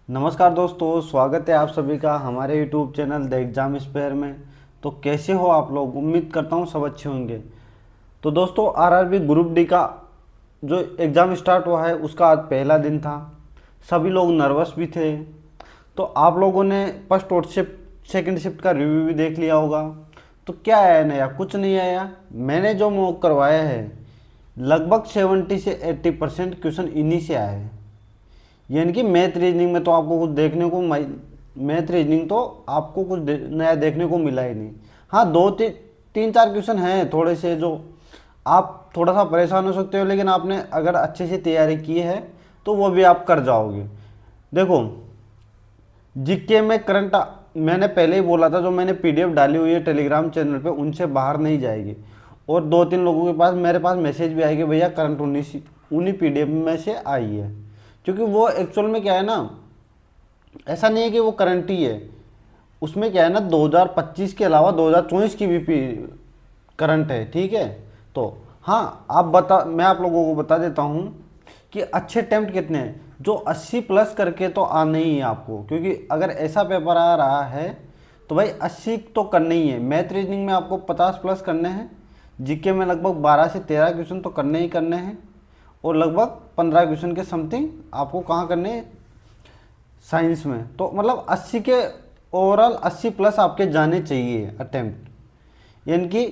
नमस्कार दोस्तों, स्वागत है आप सभी का हमारे YouTube channel the exam spare में। तो कैसे हो आप लोग? उम्मीद करता हूँ सब अच्छे होंगे। तो दोस्तों, आरआरबी ग्रुप डी का जो एग्ज़ाम स्टार्ट हुआ है उसका आज पहला दिन था। सभी लोग नर्वस भी थे। तो आप लोगों ने फर्स्ट और शिफ्ट सेकेंड शिफ्ट का रिव्यू भी देख लिया होगा। तो क्या आया नया? कुछ नहीं आया। मैंने जो मॉक करवाया है लगभग 70 से 80% क्वेश्चन इन्हीं से आए हैं। यानी कि मैथ रीजनिंग में तो आपको कुछ देखने को मैथ रीजनिंग तो आपको कुछ नया देखने को मिला ही नहीं। हाँ, तीन चार क्वेश्चन हैं थोड़े से जो आप थोड़ा सा परेशान हो सकते हो, लेकिन आपने अगर अच्छे से तैयारी की है तो वो भी आप कर जाओगे। देखो, जीके में करंट मैंने पहले ही बोला था, जो मैंने पीडीएफ डाली हुई है टेलीग्राम चैनल पे उनसे बाहर नहीं जाएगी। और दो तीन लोगों के पास मेरे पास मैसेज भी आएगी, भैया करंट उन्हीं पीडीएफ में से आई है। क्योंकि वो एक्चुअल में क्या है ना, ऐसा नहीं है कि वो करंट ही है। उसमें क्या है ना, 2025 के अलावा 2024 की भी करंट है। ठीक है। तो हाँ, मैं आप लोगों को बता देता हूँ कि अच्छे अटेम्प्ट कितने हैं। जो 80 प्लस करके तो आना ही है आपको, क्योंकि अगर ऐसा पेपर आ रहा है तो भाई 80 तो करने ही है। मैथ रीजनिंग में आपको 50 प्लस करने हैं। जीके में लगभग 12 से 13 क्वेश्चन तो करने ही करने हैं। और लगभग 15 क्वेश्चन के समथिंग आपको कहाँ करने हैं, साइंस में। तो मतलब 80 के ओवरऑल 80 प्लस आपके जाने चाहिए अटेम्प्ट। यानी कि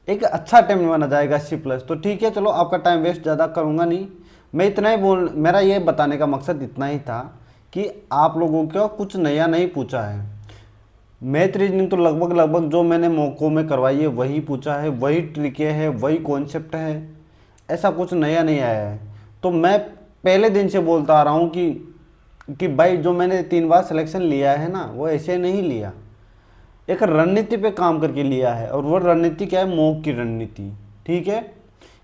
एक अच्छा अटेम्प्ट माना जाएगा 80 प्लस। तो ठीक है, चलो आपका टाइम वेस्ट ज़्यादा करूँगा नहीं। मैं इतना ही मेरा ये बताने का मकसद इतना ही था कि आप लोगों को कुछ नया नहीं पूछा है। मैथ रीजनिंग तो लगभग लगभग जो मैंने मौकों में करवाई है वही पूछा है, वही ट्रिकें है, वही कॉन्सेप्ट है। ऐसा कुछ नया नहीं आया है। तो मैं पहले दिन से बोलता आ रहा हूँ कि भाई जो मैंने 3 बार सिलेक्शन लिया है ना, वो ऐसे नहीं लिया, एक रणनीति पे काम करके लिया है। और वो रणनीति क्या है? मॉक की रणनीति। ठीक है।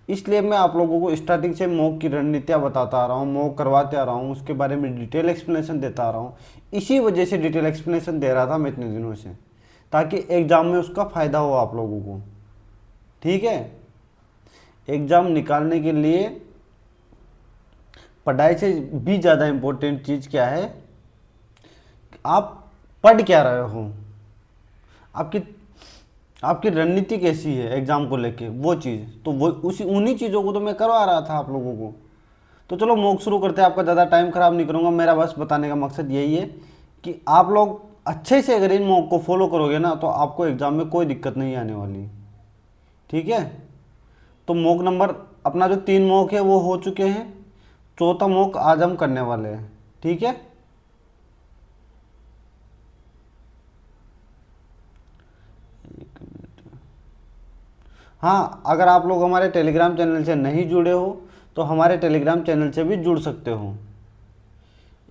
इसलिए मैं आप लोगों को स्टार्टिंग से मॉक की रणनीतियाँ बताता आ रहा हूँ, मॉक करवाते आ रहा हूँ, उसके बारे में डिटेल एक्सप्लेनेशन देता आ रहा हूँ। इसी वजह से डिटेल एक्सप्लेनेशन दे रहा था मैं इतने दिनों से, ताकि एग्ज़ाम में उसका फ़ायदा हो आप लोगों को। ठीक है। एग्ज़ाम निकालने के लिए पढ़ाई से भी ज़्यादा इम्पोर्टेंट चीज़ क्या है? आप पढ़ क्या रहे हो, आपकी आपकी रणनीति कैसी है एग्ज़ाम को लेके, वो चीज़। तो वो उन्हीं चीज़ों को तो मैं करवा रहा था आप लोगों को। तो चलो मॉक शुरू करते हैं। आपका ज़्यादा टाइम ख़राब नहीं करूँगा। मेरा बस बताने का मकसद यही है कि आप लोग अच्छे से अगर इन मॉक को फॉलो करोगे ना, तो आपको एग्ज़ाम में कोई दिक्कत नहीं आने वाली। ठीक है। तो मॉक नंबर अपना जो 3 मॉक है वो हो चुके हैं। चौथा मॉक आज हम करने वाले हैं। ठीक है। हाँ, अगर आप लोग हमारे टेलीग्राम चैनल से नहीं जुड़े हो तो हमारे टेलीग्राम चैनल से भी जुड़ सकते हो।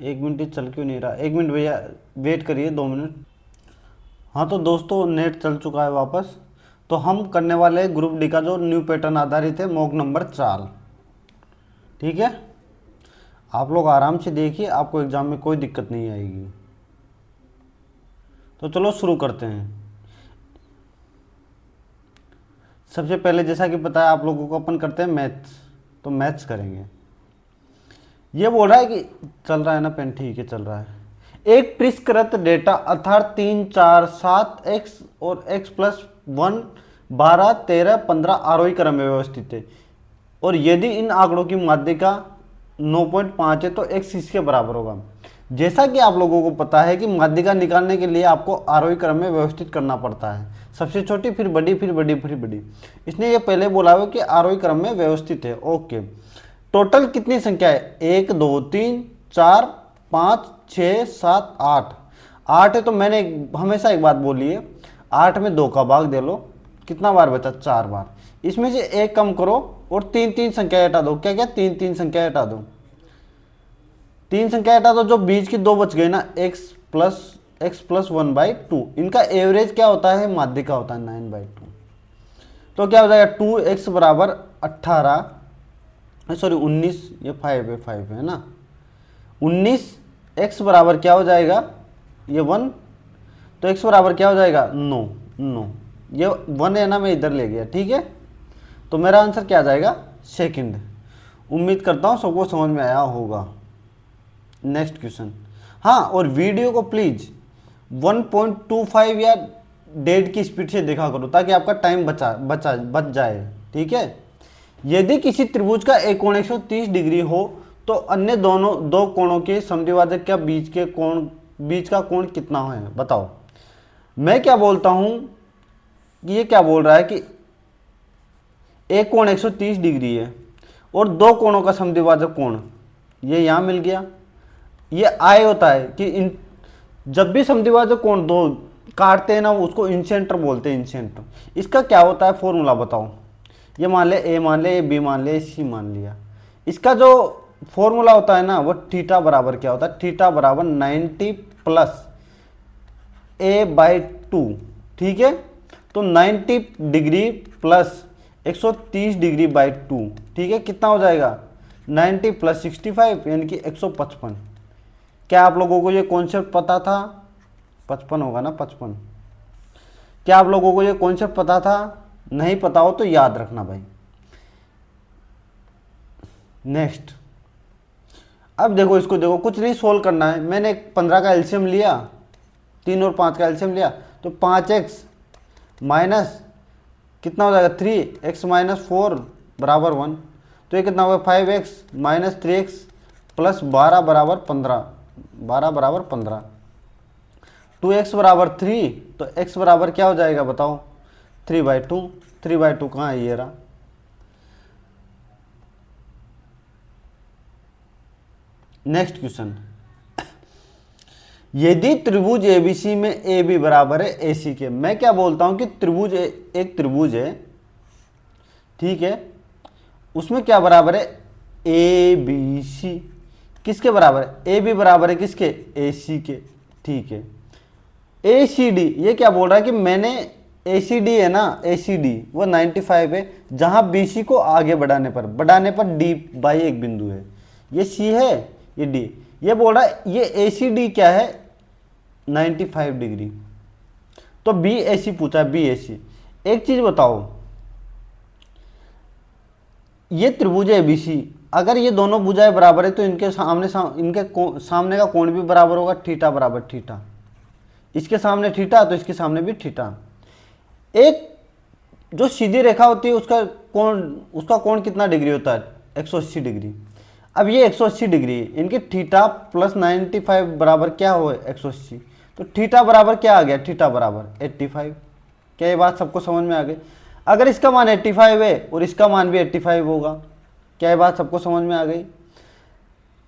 1 मिनट ही चल क्यों नहीं रहा? 1 मिनट भैया, वेट करिए 2 मिनट। हाँ तो दोस्तों, नेट चल चुका है वापस। तो हम करने वाले हैं ग्रुप डी का जो न्यू पैटर्न आधारित है, मॉक नंबर 4। ठीक है। आप लोग आराम से देखिए, आपको एग्ज़ाम में कोई दिक्कत नहीं आएगी। तो चलो शुरू करते हैं। सबसे पहले जैसा कि पता है आप लोगों को, अपन करते हैं मैथ्स। तो मैथ्स करेंगे। ये बोल रहा है कि चल रहा है ना पेन? ठीक है, चल रहा है। एक परिष्कृत डेटा अर्थात 3 4 7 एक्स और x प्लस 1 12 13 15 आरोही क्रम में व्यवस्थित है। और यदि इन आंकड़ों की माध्यिका 9.5 है तो x इसके बराबर होगा। जैसा कि आप लोगों को पता है कि माध्यिका निकालने के लिए आपको आरोही क्रम में व्यवस्थित करना पड़ता है। सबसे छोटी, फिर बड़ी, फिर बड़ी, फिर बड़ी। इसने ये पहले बोला हुआ कि आरोही क्रम में व्यवस्थित है। ओके। टोटल कितनी संख्या है? 1 2 3 4 5 6 7 8। 8 है तो मैंने हमेशा एक बात बोली है, 8 में 2 का भाग दे लो। कितना बार बचा? 4 बार। इसमें से एक कम करो और 3 संख्या हटा दो। क्या क्या? 3 संख्या हटा दो। 3 संख्या हटा दो, जो बीच की 2 बच गई ना, x प्लस 1/2। इनका एवरेज क्या होता है? माध्यिका होता है 9/2। तो क्या हो जाएगा? 2x बराबर 18, सॉरी 19, ये 5 है ना। 19x बराबर क्या हो जाएगा? ये 1। तो x बराबर क्या हो जाएगा? 9। ये 1 है ना, मैं इधर ले गया। ठीक है। तो मेरा आंसर क्या आ जाएगा? सेकंड। उम्मीद करता हूँ सबको समझ में आया होगा। Next question. हाँ, और वीडियो को प्लीज 1.25 या 1.5 की स्पीड से देखा करो ताकि आपका टाइम बच जाए। ठीक है। यदि किसी त्रिभुज का एक कोण 130 डिग्री हो तो अन्य दो कोणों के समद्विभाजक का बीच का कोण कितना है, बताओ। मैं क्या बोलता हूं कि ये क्या बोल रहा है कि एक कोण 130 डिग्री है और दो कोणों का समद्विभाजक कोण ये यहां मिल गया। ये आय होता है कि जब भी समद्विभाजक कोण दो काटते हैं ना उसको इंसेंटर बोलते हैं, इंसेंटर। इसका क्या होता है फॉर्मूला बताओ। ये मान ले ए, मान ले बी, मान ले सी, मान लिया। इसका जो फॉर्मूला होता है ना वो थीटा बराबर क्या होता है, थीटा बराबर 90 प्लस a/2। ठीक है। तो 90 डिग्री प्लस 130 डिग्री बाई 2, ठीक है, कितना हो जाएगा 90 प्लस 65 यानी कि 155। क्या आप लोगों को ये कॉन्सेप्ट पता था? 55 होगा ना, 55। क्या आप लोगों को ये कॉन्सेप्ट पता था? नहीं पता हो तो याद रखना भाई। नेक्स्ट, अब देखो इसको, देखो कुछ नहीं सोल्व करना है। मैंने 15 का एलसीएम लिया, 3 और 5 का एलसीएम लिया, तो 5x माइनस कितना हो जाएगा 3x माइनस 4 बराबर 1। तो ये कितना होगा 5x माइनस 3x प्लस 12 बराबर 15, 12 बराबर 15। 2x बराबर 3, तो x बराबर क्या हो जाएगा बताओ 3/2। 3/2 कहाँ है, ये रहा। नेक्स्ट क्वेश्चन, यदि त्रिभुज एबीसी में ए बी बराबर है एसी के। मैं क्या बोलता हूं कि त्रिभुज एक त्रिभुज है, ठीक है, उसमें क्या बराबर है ए बी सी। किसके बराबर है? ए बी बराबर है किसके? ए सी के। ठीक है। ए सी डी, ये क्या बोल रहा है कि मैंने ए सी डी है ना, ए सी डी वो 95 है, जहां बी सी को आगे बढ़ाने पर डी बाई एक बिंदु है। ये सी है, ये डी। ये बोल रहा है ये ए सी डी क्या है 95 डिग्री। तो बी ए सी पूछा है, बी ए सी। एक चीज बताओ, ये त्रिभुज है एबीसी, अगर ये दोनों भुजाएं बराबर है तो इनके सामने का कोण भी बराबर होगा, थीटा बराबर थीटा। इसके सामने थीटा तो इसके सामने भी थीटा। एक जो सीधी रेखा होती है उसका कोण कितना डिग्री होता है 180 डिग्री। अब ये 180 डिग्री, इनके थीटा प्लस 95 बराबर क्या हो 180, तो थीटा बराबर क्या आ गया, थीटा बराबर 85। क्या ये बात सबको समझ में आ गई? अगर इसका मान 85 है और इसका मान भी 85 होगा, क्या ये बात सबको समझ में आ गई?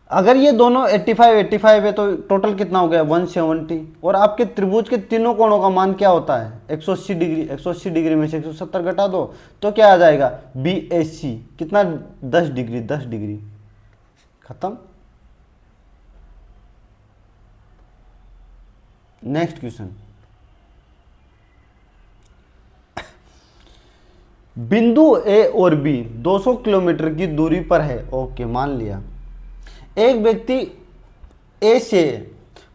अगर ये दोनों 85 है तो टोटल कितना हो गया 170। और आपके त्रिभुज के तीनों कोणों का मान क्या होता है 180 डिग्री। 180 डिग्री में से 170 घटा दो तो क्या आ जाएगा बी ए सी, कितना 10 डिग्री, 10 डिग्री। खत्म। नेक्स्ट क्वेश्चन, बिंदु ए और बी 200 किलोमीटर की दूरी पर है। ओके, मान लिया। एक व्यक्ति ए से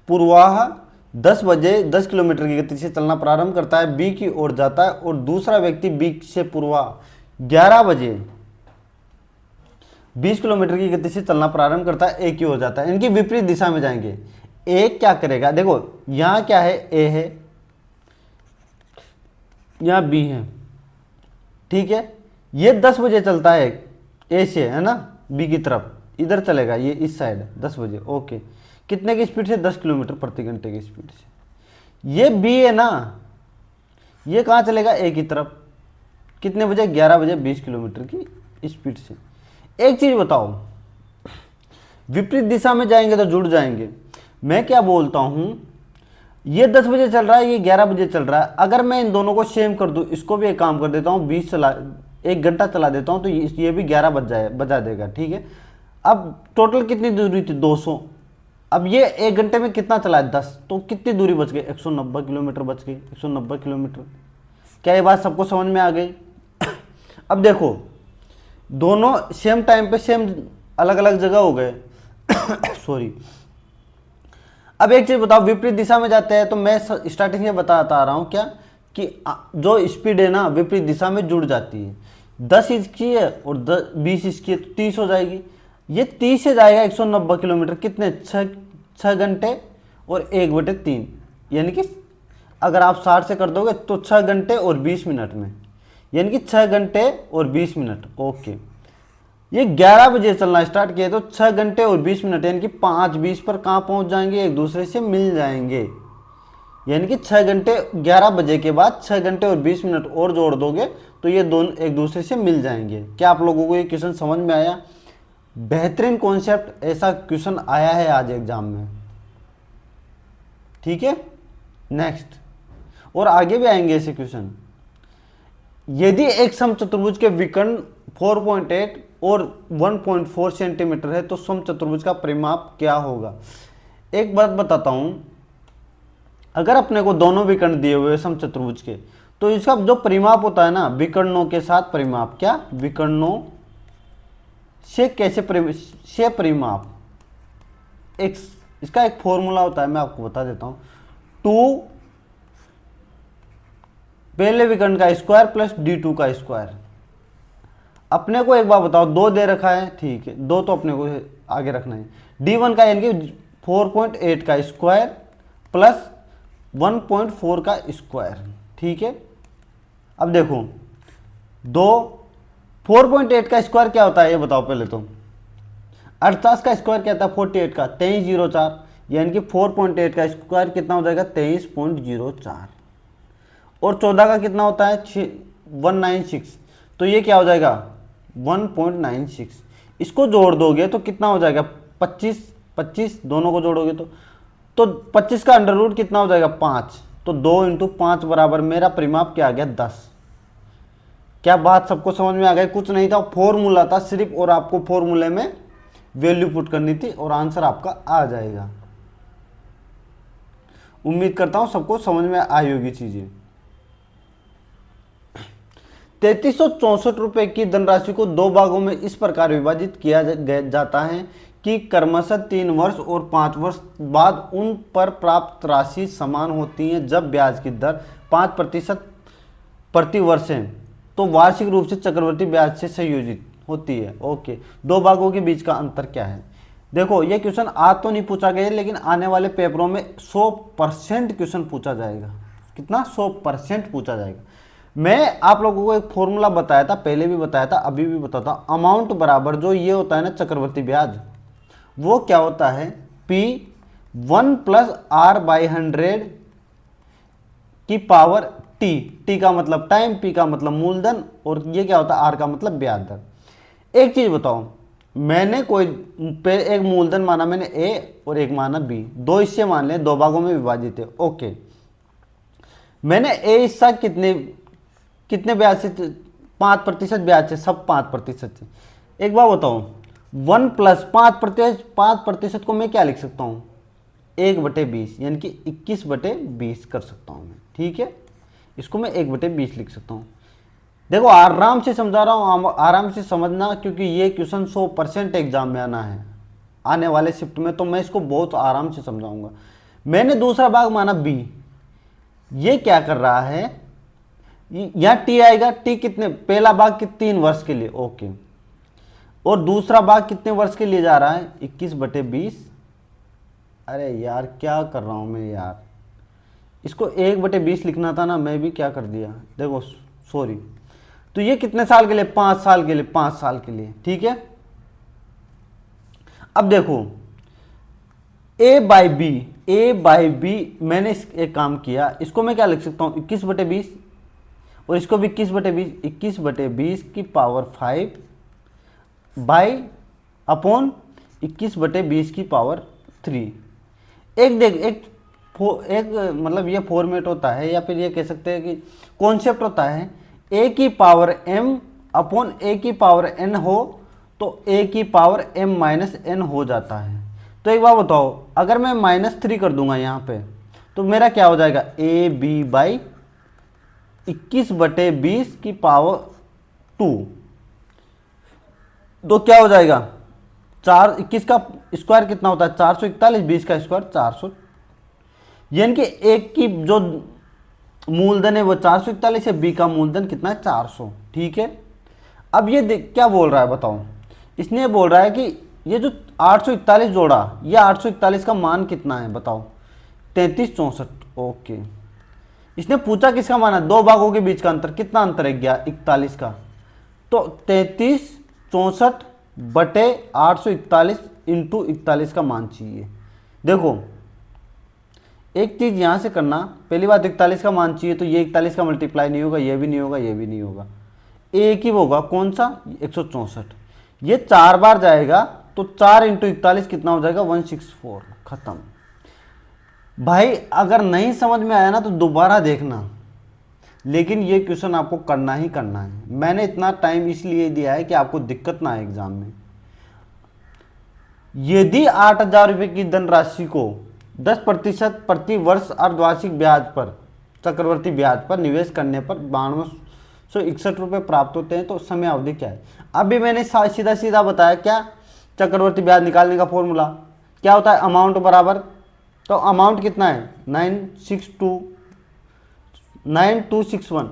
पूर्वाह 10 बजे 10 किलोमीटर की गति से चलना प्रारंभ करता है, बी की ओर जाता है, और दूसरा व्यक्ति बी से पूर्वाह 11 बजे 20 किलोमीटर की गति से चलना प्रारंभ करता है, ए की ओर जाता है। इनकी विपरीत दिशा में जाएंगे। ए क्या करेगा? देखो यहां क्या है, ए है, यहां बी है, ठीक है। ये 10 बजे चलता है ए से, है ना, बी की तरफ, इधर चलेगा ये इस साइड 10 बजे। ओके, कितने की स्पीड से? 10 किलोमीटर प्रति घंटे की स्पीड से। ये बी है ना, ये कहाँ चलेगा? ए की तरफ, कितने बजे? 11 बजे 20 किलोमीटर की स्पीड से। एक चीज बताओ, विपरीत दिशा में जाएंगे तो जुड़ जाएंगे। मैं क्या बोलता हूं, ये 10 बजे चल रहा है, ये 11 बजे चल रहा है। अगर मैं इन दोनों को सेम कर दूं, इसको भी एक काम कर देता हूं, 1 घंटा चला देता हूं, तो ये भी 11 बजा देगा, ठीक है। अब टोटल कितनी दूरी थी 200। अब ये 1 घंटे में कितना चला है 10, तो कितनी दूरी बच गई 190 किलोमीटर बच गई, 190 किलोमीटर। क्या ये बात सबको समझ में आ गई? अब देखो दोनों सेम टाइम पे सेम अलग अलग जगह हो गए सॉरी। अब एक चीज बताओ, विपरीत दिशा में जाते हैं तो मैं स्टार्टिंग में बताता आ रहा हूं क्या कि जो स्पीड है ना विपरीत दिशा में जुड़ जाती है। 10 इसकी है और 20 इसकी है तो 30 हो जाएगी। ये 30 से जाएगा 190 किलोमीटर, कितने 6 घंटे और 1/3, यानी कि अगर आप 60 से कर दोगे तो 6 घंटे और 20 मिनट में, यानी कि 6 घंटे और 20 मिनट। ओके, ये 11 बजे चलना स्टार्ट किया तो 6 घंटे और 20 मिनट यानी कि 5:20 पर कहाँ पहुँच जाएंगे, एक दूसरे से मिल जाएंगे। यानी कि 6 घंटे 11 बजे के बाद 6 घंटे और 20 मिनट और जोड़ दोगे तो ये दोनों एक दूसरे से मिल जाएंगे। क्या आप लोगों को ये क्वेश्चन समझ में आया? बेहतरीन कॉन्सेप्ट, ऐसा क्वेश्चन आया है आज एग्जाम में। ठीक है, नेक्स्ट, और आगे भी आएंगे ऐसे क्वेश्चन। यदि एक समचतुर्भुज के विकर्ण 4.8 और 1.4 सेंटीमीटर है तो समचतुर्भुज का परिमाप क्या होगा? एक बात बताता हूं, अगर अपने को दोनों विकर्ण दिए हुए समचतुर्भुज के तो इसका जो परिमाप होता है ना, विकर्णों के साथ परिमाप, क्या विकर्णों से कैसे परिमाप, एक इसका एक फॉर्मूला होता है, मैं आपको बता देता हूं। 2 पहले विकर्ण का स्क्वायर प्लस d2 का स्क्वायर। अपने को एक बार बताओ, 2 दे रखा है, ठीक है, 2 तो अपने को आगे रखना है। d1 का यानी कि 4.8 का स्क्वायर प्लस 1.4 का स्क्वायर, ठीक है। अब देखो 4.8 का स्क्वायर क्या होता है ये बताओ पहले तो। 48 का स्क्वायर क्या था, 48 का 2304, यानी कि 4.8 का स्क्वायर कितना हो जाएगा, 23.04। और 14 का कितना होता है, 196, तो ये क्या हो जाएगा 1.96। इसको जोड़ दोगे तो कितना हो जाएगा 25, दोनों को जोड़ोगे तो 25 का अंडर रूट कितना हो जाएगा 5, तो 2 × 5 बराबर मेरा परिमाप क्या आ गया 10। क्या बात सबको समझ में आ गई? कुछ नहीं था, फॉर्मूला था सिर्फ, और आपको फॉर्मूले में वैल्यू पुट करनी थी और आंसर आपका आ जाएगा। उम्मीद करता हूं सबको समझ में आई होगी चीजें। 3364 रुपए की धनराशि को 2 भागों में इस प्रकार विभाजित किया जाता है कि क्रमशः 3 वर्ष और 5 वर्ष बाद उन पर प्राप्त राशि समान होती है। जब ब्याज की दर 5% प्रति वर्ष है तो वार्षिक रूप से चक्रवृद्धि ब्याज से संयोजित होती है। ओके, 2 भागों के बीच का अंतर क्या है? देखो ये क्वेश्चन आज तो नहीं पूछा गया, लेकिन आने वाले पेपरों में 100% क्वेश्चन पूछा जाएगा। कितना? 100% पूछा जाएगा। मैं आप लोगों को एक फॉर्मूला बताया था, पहले भी बताया था, अभी भी बताता हूं। अमाउंट बराबर जो ये होता है ना चक्रवृद्धि ब्याज, वो क्या होता है P1 + R/100 की पावर टी का मतलब टाइम, P का मतलब मूलधन, और ये क्या होता है R का मतलब ब्याज दर। एक चीज बताओ, मैंने कोई एक मूलधन माना मैंने A और एक माना B, 2 हिस्से मान ले, 2 भागों में विभाजित है। ओके, मैंने A हिस्सा कितने ब्याज से, 5% ब्याज से, सब 5% से। एक बार बताओ 1 + 5% को मैं क्या लिख सकता हूँ 1/20, यानी कि 21/20 कर सकता हूँ मैं। ठीक है, इसको मैं 1/20 लिख सकता हूँ। देखो आराम से समझा रहा हूँ, आराम से समझना, क्योंकि ये क्वेश्चन 100% एग्जाम में आना है आने वाले शिफ्ट में, तो मैं इसको बहुत आराम से समझाऊंगा। मैंने दूसरा भाग माना B, ये क्या कर रहा है, यहाँ T आएगा। T कितने, पहला भाग 3 वर्ष के लिए, ओके, और दूसरा भाग कितने वर्ष के लिए जा रहा है 21/20। अरे यार क्या कर रहा हूँ मैं यार, इसको 1/20 लिखना था ना, मैं भी क्या कर दिया, देखो सॉरी। तो ये कितने साल के लिए, 5 साल के लिए, 5 साल के लिए। ठीक है, अब देखो A/B मैंने एक काम किया, इसको मैं क्या लिख सकता हूँ 21/20, और इसको भी 21/20, 21/20 की पावर 5 बाई अपॉन 21/20 की पावर 3। एक देख एक मतलब ये फॉर्मेट होता है, या फिर ये कह सकते हैं कि कॉन्सेप्ट होता है, a की पावर m अपॉन a की पावर n हो तो a की पावर m - n हो जाता है। तो एक बार बताओ, अगर मैं -3 कर दूंगा यहाँ पे तो मेरा क्या हो जाएगा AB/21/20 की पावर 2, तो क्या हो जाएगा 21 का स्क्वायर कितना होता है 441, 20 का स्क्वायर 400, यानी कि एक की जो मूलधन है वो 441 है, B का मूलधन कितना है 400। ठीक है, अब ये देख क्या बोल रहा है बताओ, इसने बोल रहा है कि ये जो 841 जोड़ा, ये 841 का मान कितना है बताओ, 33 64। ओके, इसने पूछा किसका माना, दो भागों के बीच का अंतर, कितना अंतर है, 41 का। तो 33 64 बटे 841 इंटू 41 का मान चाहिए। देखो एक चीज यहां से करना, पहली बात 41 का मान चाहिए, तो ये 41 का मल्टीप्लाई नहीं होगा, ये भी नहीं होगा, ये भी नहीं होगा, एक ही होगा, कौन सा, 164। ये 4 बार जाएगा तो 4 इंटू 41 कितना हो जाएगा, 164। खत्म। भाई अगर नहीं समझ में आया ना तो दोबारा देखना, लेकिन ये क्वेश्चन आपको करना ही करना है। मैंने इतना टाइम इसलिए दिया है कि आपको दिक्कत ना आए एग्जाम में। यदि 8,000 रुपये की धनराशि को 10% प्रति वर्ष अर्धवार्षिक ब्याज पर, चक्रवर्ती ब्याज पर निवेश करने पर 9261 रुपये प्राप्त होते हैं, तो समय अवधि क्या है। अभी मैंने सीधा सीधा बताया क्या, चक्रवर्ती ब्याज निकालने का फॉर्मूला क्या होता है, अमाउंट बराबर, तो अमाउंट कितना है 9261,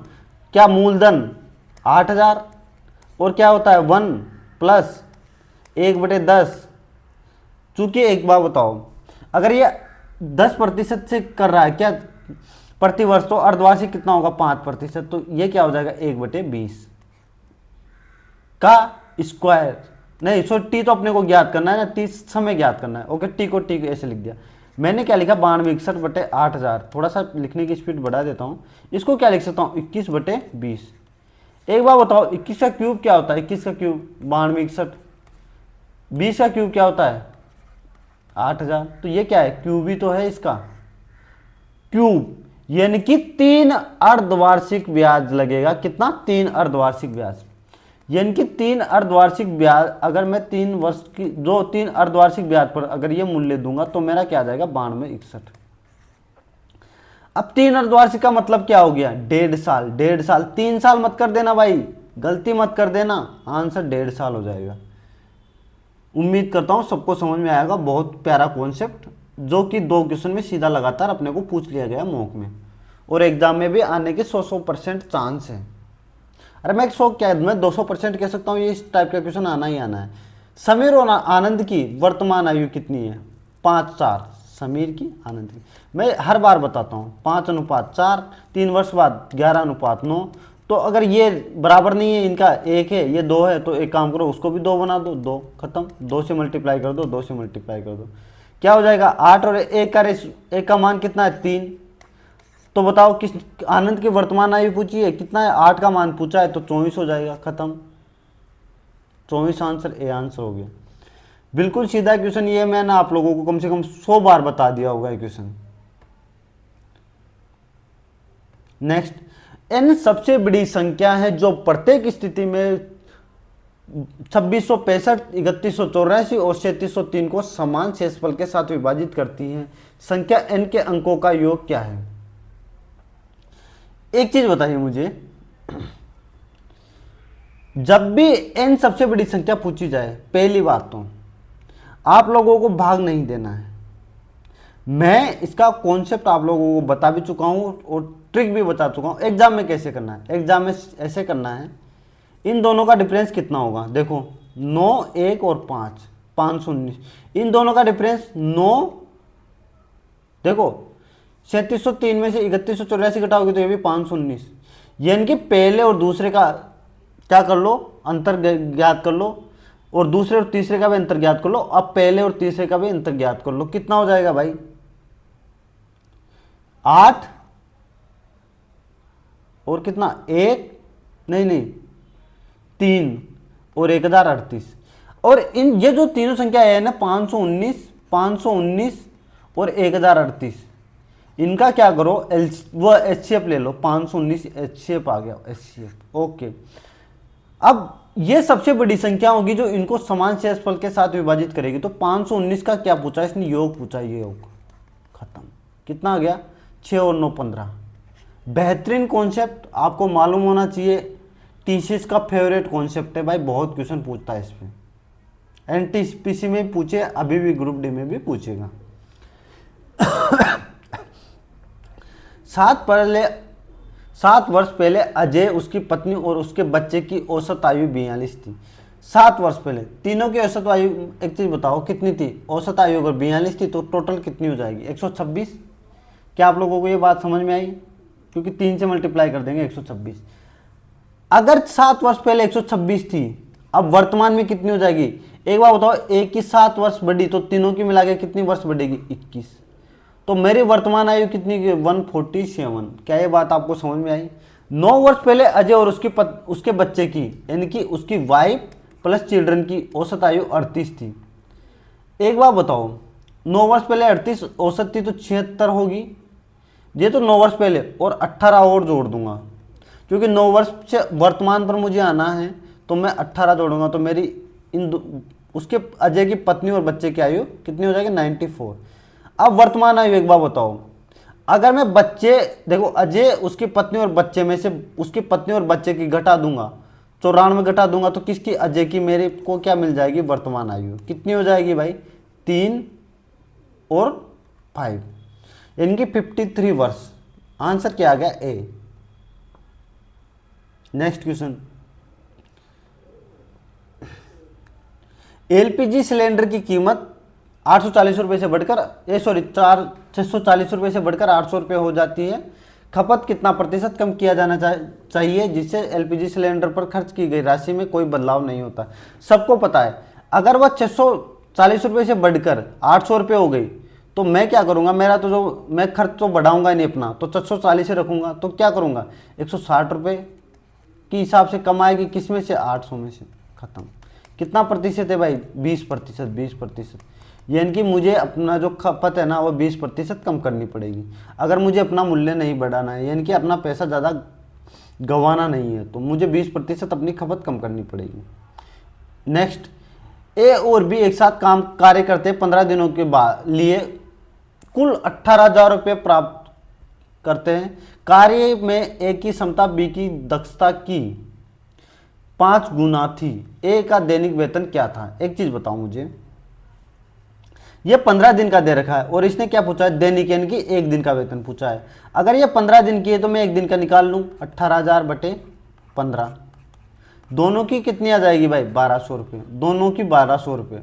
क्या मूलधन 8,000, और क्या होता है 1 प्लस 1/10। चूंकि एक बार बताओ, अगर ये 10% से कर रहा है क्या प्रति वर्ष, तो अर्धवार्षिक कितना होगा 5%, तो ये क्या हो जाएगा 1/20 का स्क्वायर। नहीं सो टी तो अपने को ज्ञात करना है ना, टी समय ज्ञात करना है। ओके, टी को ऐसे लिख दिया। मैंने क्या लिखा 9261/8,000, थोड़ा सा लिखने की स्पीड बढ़ा देता हूँ। इसको क्या लिख सकता हूँ 21/20। एक बार बताओ 21 का क्यूब क्या होता है, 21 का क्यूब 9261, 20 का क्यूब क्या होता है 8,000, तो ये क्या है क्यूब ही तो है इसका, क्यूब, यानी कि 3 अर्धवार्षिक ब्याज लगेगा। कितना, 3 अर्धवार्षिक ब्याज, यानी कि 3 अर्धवार्षिक ब्याज, अगर मैं 3 वर्ष की जो 3 अर्धवार्षिक ब्याज पर अगर ये मूल्य दूंगा तो मेरा क्या आ जाएगा 9261। अब 3 अर्धवार्षिक का मतलब क्या हो गया, 1.5 साल, 1.5 साल, 3 साल मत कर देना भाई, गलती मत कर देना, आंसर 1.5 साल हो जाएगा। उम्मीद करता हूं सबको समझ में आएगा। बहुत प्यारा कॉन्सेप्ट, जो कि 2 क्वेश्चन में सीधा लगातार अपने को पूछ लिया गया मॉक में, और एग्जाम में भी आने के 100% चांस है। अरे मैं 100 क्या, मैं 200% कह सकता हूँ, ये इस टाइप का क्वेश्चन आना ही आना है। समीर और आनंद की वर्तमान आयु कितनी है, 5:4, समीर की आनंद की। मैं हर बार बताता हूँ 5:4, 3 वर्ष बाद 11:9। तो अगर ये बराबर नहीं है, इनका 1 है, ये 2 है, तो एक काम करो उसको भी 2 बना दो, 2 खत्म, 2 से मल्टीप्लाई कर दो, 2 से मल्टीप्लाई कर दो, क्या हो जाएगा 8, और 1 का मान कितना है 3। तो बताओ किस आनंद की वर्तमान आयु पूछी है, कितना है 8 का मान पूछा है, तो 24 हो जाएगा, खत्म, 24 आंसर, ए आंसर हो गया। बिल्कुल सीधा क्वेश्चन ये मैंने आप लोगों को कम से कम 100 बार बता दिया होगा ये क्वेश्चन। नेक्स्ट, n सबसे बड़ी संख्या है जो प्रत्येक स्थिति में 2665, 3184 और 3703 को समान शेषफल के साथ विभाजित करती है। संख्या n के अंकों का योग क्या है। एक चीज बताइए मुझे, जब भी n सबसे बड़ी संख्या पूछी जाए, पहली बात तो आप लोगों को भाग नहीं देना है। मैं इसका कॉन्सेप्ट आप लोगों को बता भी चुका हूं और ट्रिक भी बता चुका हूं। एग्जाम में कैसे करना है, एग्जाम में ऐसे करना है, इन दोनों का डिफरेंस कितना होगा, देखो 9, 1 और 5, 519, इन दोनों का डिफरेंस 9, देखो 3703 में से 3184 घटाओगे तो ये भी 519, यानी कि पहले और दूसरे का क्या कर लो, अंतर ज्ञात कर लो, और दूसरे और तीसरे का भी अंतर ज्ञात कर लो। अब पहले और तीसरे का भी अंतर ज्ञात कर लो, कितना हो जाएगा भाई 8 और कितना 1, नहीं 3 और 1038। और इन ये जो तीनों संख्या है ना 519 और 1038, इनका क्या करो वो एचसीएफ ले लो, 519 एचसीएफ आ गया, एचसीएफ। ओके, अब ये सबसे बड़ी संख्या होगी जो इनको समान शेषफल के साथ विभाजित करेगी। तो 519 का क्या पूछा, इसने योग पूछा, ये योग, खत्म, कितना आ गया 6 और 9 15। बेहतरीन कॉन्सेप्ट, आपको मालूम होना चाहिए, टीसीएस का फेवरेट कॉन्सेप्ट है भाई, बहुत क्वेश्चन पूछता है इस पे, एनटीपीसी में पूछे, अभी भी ग्रुप डी में भी पूछेगा। 7 वर्ष पहले अजय, उसकी पत्नी और उसके बच्चे की औसत आयु 42 थी। 7 वर्ष पहले तीनों की औसत आयु, एक चीज बताओ कितनी थी औसत आयु, अगर 42 थी तो टोटल कितनी हो जाएगी 126, क्या आप लोगों को ये बात समझ में आई? क्योंकि 3 से मल्टीप्लाई कर देंगे 126। अगर 7 वर्ष पहले 126 थी, अब वर्तमान में कितनी हो जाएगी? एक बार बताओ, एक की 7 वर्ष बढ़ी तो तीनों की मिला के कितनी वर्ष बढ़ेगी? 21। तो मेरी वर्तमान आयु कितनी की? 147। क्या ये बात आपको समझ में आई? 9 वर्ष पहले अजय और उसके बच्चे की, यानी कि उसकी वाइफ प्लस चिल्ड्रन की औसत आयु 38 थी। एक बात बताओ, 9 वर्ष पहले 38 औसत थी तो 76 होगी। ये तो 9 वर्ष पहले, और 18 और जोड़ दूंगा, क्योंकि 9 वर्ष से वर्तमान पर मुझे आना है, तो मैं 18 जोड़ूंगा, तो मेरी उसके अजय की पत्नी और बच्चे की आयु कितनी हो जाएगी? 94। अब वर्तमान आयु एक बार बताओ, अगर मैं बच्चे, देखो अजय, उसकी पत्नी और बच्चे में से उसकी पत्नी और बच्चे की घटा दूंगा, 94 घटा दूंगा, तो किसकी? अजय की। मेरे को क्या मिल जाएगी? वर्तमान आयु कितनी हो जाएगी भाई? 3 और 5, इनकी 53 वर्ष। आंसर क्या आ गया? ए। नेक्स्ट क्वेश्चन, एलपीजी सिलेंडर की कीमत 840 रुपये से बढ़कर 640 रुपये से बढ़कर 800 रुपये हो जाती है। खपत कितना प्रतिशत कम किया जाना चाहिए जिससे एलपीजी सिलेंडर पर खर्च की गई राशि में कोई बदलाव नहीं होता? सबको पता है, अगर वह 640 रुपये से बढ़कर 800 रुपये हो गई तो मैं क्या करूंगा? मेरा तो जो मैं खर्च तो बढ़ाऊंगा नहीं अपना, तो 640 ही रखूंगा। तो क्या करूंगा? 160 रुपये के हिसाब से कम आएगी, किस में से? 800 में से। खत्म। कितना प्रतिशत है भाई? 20%। 20%, यानी कि मुझे अपना जो खपत है ना वो 20% कम करनी पड़ेगी अगर मुझे अपना मूल्य नहीं बढ़ाना है, यानी कि अपना पैसा ज़्यादा गंवाना नहीं है, तो मुझे 20% अपनी खपत कम करनी पड़ेगी। नेक्स्ट, ए और बी एक साथ कार्य करते 15 दिनों के बाद लिए कुल 18,000 रुपये प्राप्त करते हैं। कार्य में ए की क्षमता बी की दक्षता की 5 गुना थी। ए का दैनिक वेतन क्या था? एक चीज बताओ मुझे, ये 15 दिन का दे रखा है और इसने क्या पूछा है? दैनिक, यानी कि एक दिन का वेतन पूछा है। अगर ये 15 दिन की है तो मैं एक दिन का निकाल लूं, 18,000 बटे 15, दोनों की कितनी आ जाएगी भाई? 1200 रुपये। दोनों की 1200 रुपये।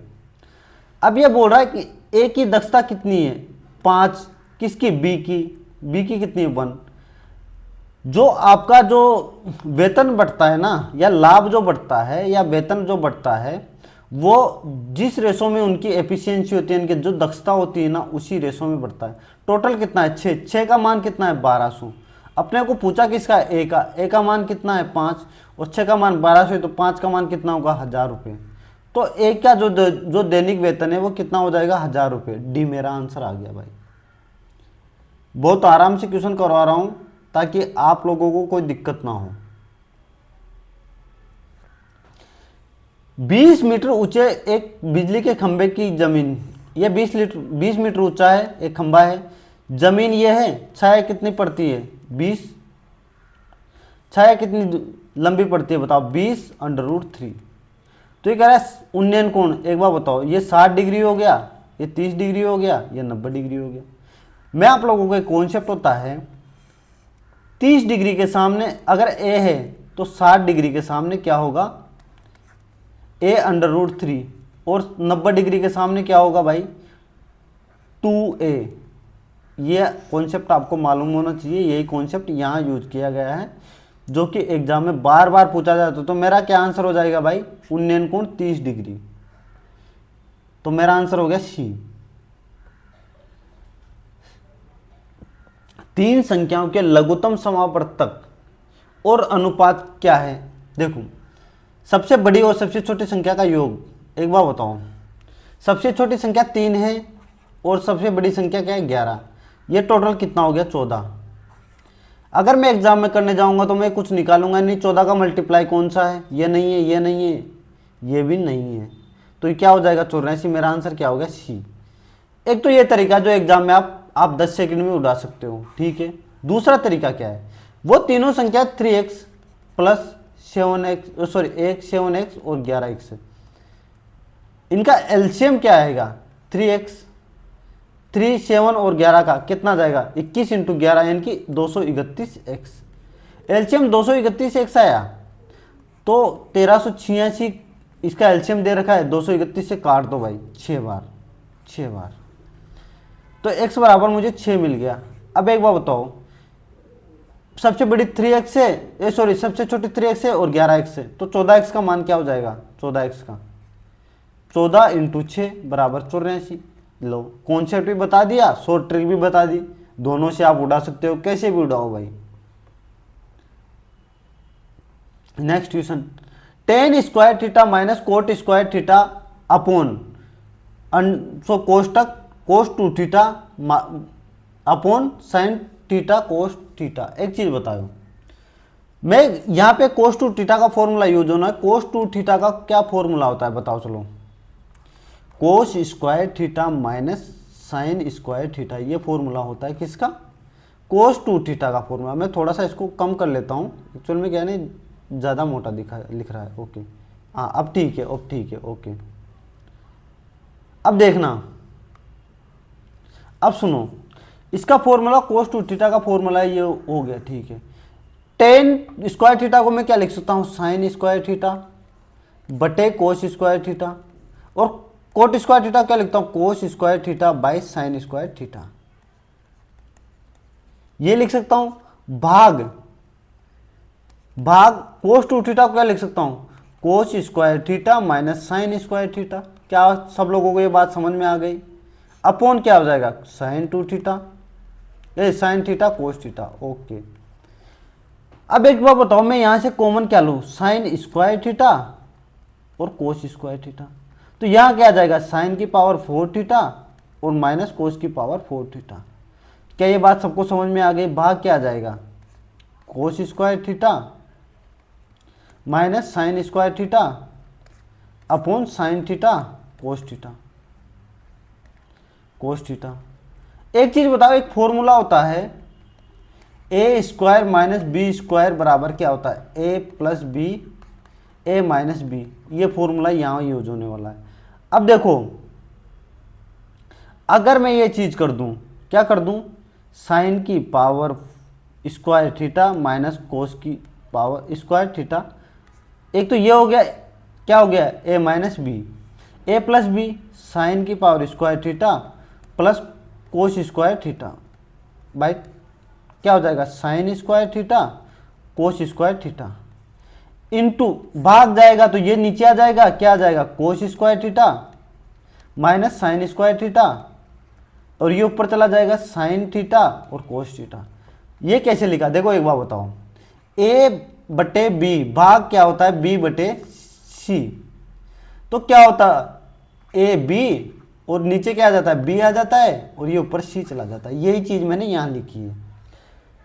अब ये बोल रहा है कि ए की दक्षता कितनी है? 5। किसकी? बी की। बी की कितनी है? 1। जो आपका जो वेतन बढ़ता है ना, या लाभ जो बढ़ता है, या वेतन जो बढ़ता है, वो जिस रेशो में उनकी एफिशिएंसी होती है, इनकी जो दक्षता होती है ना, उसी रेशो में बढ़ता है। टोटल कितना है? 6। 6 का मान कितना है? 1200। अपने को पूछा किसका? ए का। ए का मान कितना है? 5, और 6 का मान 1200 है, तो 5 का मान कितना होगा? 1000 रुपये। तो ए का जो दैनिक वेतन है वो कितना हो जाएगा? 1000 रुपये। डी मेरा आंसर आ गया भाई। बहुत आराम से क्वेश्चन करवा रहा हूं ताकि आप लोगों को कोई दिक्कत ना हो। 20 मीटर ऊंचे एक बिजली के खंभे की जमीन, यह 20 मीटर ऊंचा है, एक खंभा है, जमीन यह है, छाया कितनी पड़ती है? 20। छाया कितनी लंबी पड़ती है बताओ? 20√3। तो ये कह रहा है उन्नयन कोण, एक बार बताओ, ये 60 डिग्री हो गया, ये 30 डिग्री हो गया, ये 90 डिग्री हो गया। मैं आप लोगों को एक कॉन्सेप्ट होता है, 30 डिग्री के सामने अगर ए है तो 60 डिग्री के सामने क्या होगा? a√3, और 90 डिग्री के सामने क्या होगा भाई? 2a। ये कॉन्सेप्ट आपको मालूम होना चाहिए। यही कॉन्सेप्ट यहाँ यूज किया गया है, जो कि एग्जाम में बार बार पूछा जाता है। तो मेरा क्या आंसर हो जाएगा भाई? उन्नयन कोण 30 डिग्री। तो मेरा आंसर हो गया सी। 3 संख्याओं के लघुत्तम समावर्तक और अनुपात क्या है? देखो, सबसे बड़ी और सबसे छोटी संख्या का योग एक बार बताओ। सबसे छोटी संख्या 3 है और सबसे बड़ी संख्या क्या है? 11। ये टोटल कितना हो गया? 14। अगर मैं एग्जाम में करने जाऊंगा तो मैं कुछ निकालूंगा नहीं। 14 का मल्टीप्लाई कौन सा है? ये नहीं है, ये नहीं है, ये भी नहीं है, तो ये क्या हो जाएगा? 84। मेरा आंसर क्या हो गया? सी। एक तो ये तरीका जो एग्जाम में आप 10 सेकंड में उड़ा सकते हो, ठीक है। दूसरा तरीका क्या है? वो तीनों संख्या 3x plus 7x, sorry 7x और 11x है। इनका एलसीएम क्या आएगा? 3x, 3, 7 और 11 का कितना जाएगा? 21 × 11 यानी कि 231x। एलसीएम 231x आया तो 1386 इसका एलसीएम दे रखा है। 231 से काट दो भाई 6 बार, 6 बार, तो x बराबर मुझे 6 मिल गया। अब एक बार बताओ, सबसे बड़ी 3x है, ये सॉरी सबसे छोटी 3x है और 11x है, तो 14x का मान क्या हो जाएगा, 14x का 14 इंटू 6 बराबर 84। लो कॉन्सेप्ट भी बता दिया, शॉर्ट ट्रिक भी बता दी, दोनों से आप उड़ा सकते हो, कैसे भी उड़ाओ भाई। Next question, ten square theta minus cot square theta upon so कोष्टक cos two theta upon sine theta cos theta. एक चीज बताओ, मैं यहाँ पे कोस टू थीटा का फॉर्मूला यूज होना है, कोस टू थीटा का क्या फॉर्मूला होता है बताओ चलो। Cos square theta minus sine square theta, ये फॉर्मूला होता है किसका, कोस टू थीटा का फॉर्मूला। मैं थोड़ा सा इसको कम कर लेता हूँ, एक्चुअल में क्या है ना ज़्यादा मोटा लिख रहा है। ओके हाँ अब ठीक है, अब ठीक है, ओके। अब देखना, अब सुनो, इसका फॉर्मूला कोस टू थीटा का फॉर्मूला ये हो गया, ठीक है। टेन स्क्वायर थीटा को मैं क्या लिख सकता हूँ, साइन स्क्वायर थीटा बटे कोस स्क्वायर थीटा, और कोट स्क्वायर थीटा क्या लिखता हूँ, cos square theta by sine square theta, ये लिख सकता हूँ। भाग कोस टू थीटा को क्या लिख सकता हूँ, cos square theta minus sine square theta. क्या सब लोगों को ये बात समझ में आ गई। अपॉन क्या हो जाएगा, साइन टू थीटा, ये sign theta cos theta, okay. अब एक बार बताओ, मैं यहां से कॉमन क्या लूँ, साइन स्क्वायर थीटा और कोस स्क्वायर थीटा, तो यहां क्या आ जाएगा, साइन की पावर 4 थीटा और माइनस कोस की पावर 4 थीटा। क्या ये बात सबको समझ में आ गई। भाग क्या आ जाएगा, cos square theta minus sine square theta upon sine theta cos theta, cos theta. एक चीज बताओ, एक फॉर्मूला होता है ए स्क्वायर माइनस बी स्क्वायर बराबर क्या होता है, ए प्लस बी ए माइनस बी, ये फॉर्मूला यहां यूज होने वाला है। अब देखो, अगर मैं ये चीज कर दूं, क्या कर दूं, साइन की power square theta minus cos की पावर स्क्वायर थीटा, एक तो ये हो गया, क्या हो गया, ए माइनस बी, ए प्लस बी साइन की power square theta plus cos square theta by क्या हो जाएगा, sine square theta cos square theta, into भाग जाएगा तो ये नीचे आ जाएगा, क्या आ जाएगा, cos square theta minus sine square theta, और ये ऊपर चला जाएगा साइन थीटा और कोस थीटा। ये कैसे लिखा, देखो एक बार बताओ, ए बटे बी, भाग क्या होता है, बी बटे सी, तो क्या होता है ए बी और नीचे क्या आ जाता है, बी आ जाता है, और ये ऊपर सी चला जाता है। यही चीज मैंने यहां लिखी है।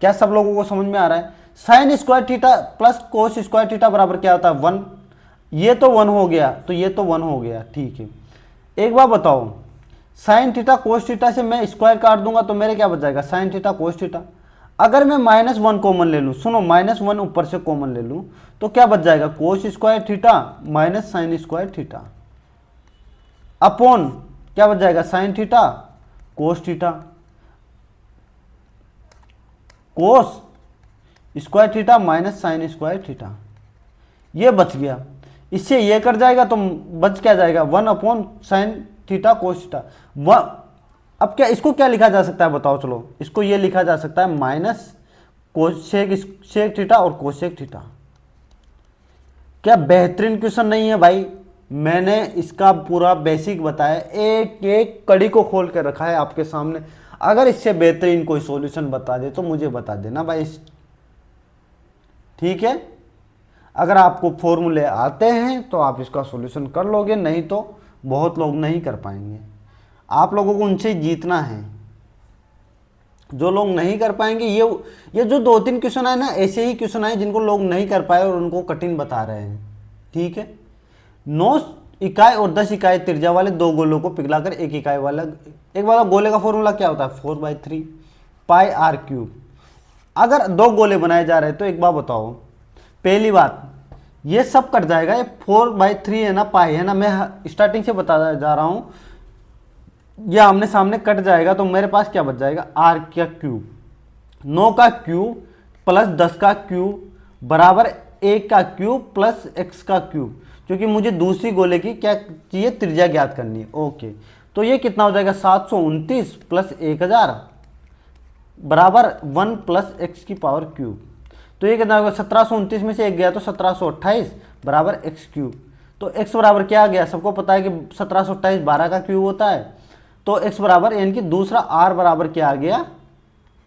क्या सब लोगों को समझ में आ रहा है। Sine square theta plus cos square theta बराबर क्या होता है, 1, ये तो 1 हो गया, तो ये तो 1 हो गया, ठीक है। एक बार बताओ, साइन थीटा कोस थीटा से मैं स्क्वायर काट दूंगा तो मेरे क्या बच जाएगा, साइन थीटा कोस थीटा। अगर मैं -1 कॉमन ले लूँ, सुनो -1 ऊपर से कॉमन ले लूँ तो क्या बच जाएगा, cos square theta minus sine square theta upon क्या बच जाएगा, sign theta cos theta, cos square theta minus sine square theta, ये बच गया। इससे ये कट जाएगा तो बच क्या जाएगा, 1 upon sine theta cos theta. अब क्या इसको क्या लिखा जा सकता है बताओ चलो, इसको ये लिखा जा सकता है माइनस कोसेक थीटा और कोसेक थीटा। क्या बेहतरीन क्वेश्चन नहीं है भाई। मैंने इसका पूरा बेसिक बताया, एक एक कड़ी को खोल कर रखा है आपके सामने। अगर इससे बेहतरीन कोई सॉल्यूशन बता दे तो मुझे बता देना भाई, ठीक है। अगर आपको फॉर्मूले आते हैं तो आप इसका सॉल्यूशन कर लोगे, नहीं तो बहुत लोग नहीं कर पाएंगे। आप लोगों को उनसे जीतना है। जो लोग नहीं कर पाएंगे, ये जो 2-3 क्वेश्चन आए ना, ऐसे ही क्वेश्चन आए जिनको लोग नहीं कर पाए और उनको कठिन बता रहे हैं, ठीक है। 9 इकाई और 10 इकाई त्रिज्या वाले 2 गोलों को पिघलाकर 1 इकाई वाला एक वाला गोले का फॉर्मूला क्या होता है, 4/3 पाई आर क्यूब। अगर 2 गोले बनाए जा रहे हैं तो एक बार बताओ, पहली बात ये सब कट जाएगा, ये 4/3 है ना, पाई है ना, मैं स्टार्टिंग से बता जा रहा हूं, ये आमने सामने कट जाएगा तो मेरे पास क्या बच जाएगा, आर का क्यूब, 9 का क्यूब प्लस 10 का क्यूब बराबर 1 का क्यूब प्लस x का क्यूब, क्योंकि मुझे दूसरी गोले की क्या चाहिए, त्रिज्या ज्ञात करनी है। ओके, तो ये कितना हो जाएगा, 729 प्लस 1000 बराबर 1 प्लस एक्स की पावर क्यूब। तो ये कितना होगा, 1729 में से एक गया तो 1728 बराबर एक्स क्यूब। तो एक्स बराबर क्या आ गया, सबको पता है कि 1728 12 का क्यूब होता है। तो एक्स बराबर यानी कि दूसरा आर बराबर क्या आ गया,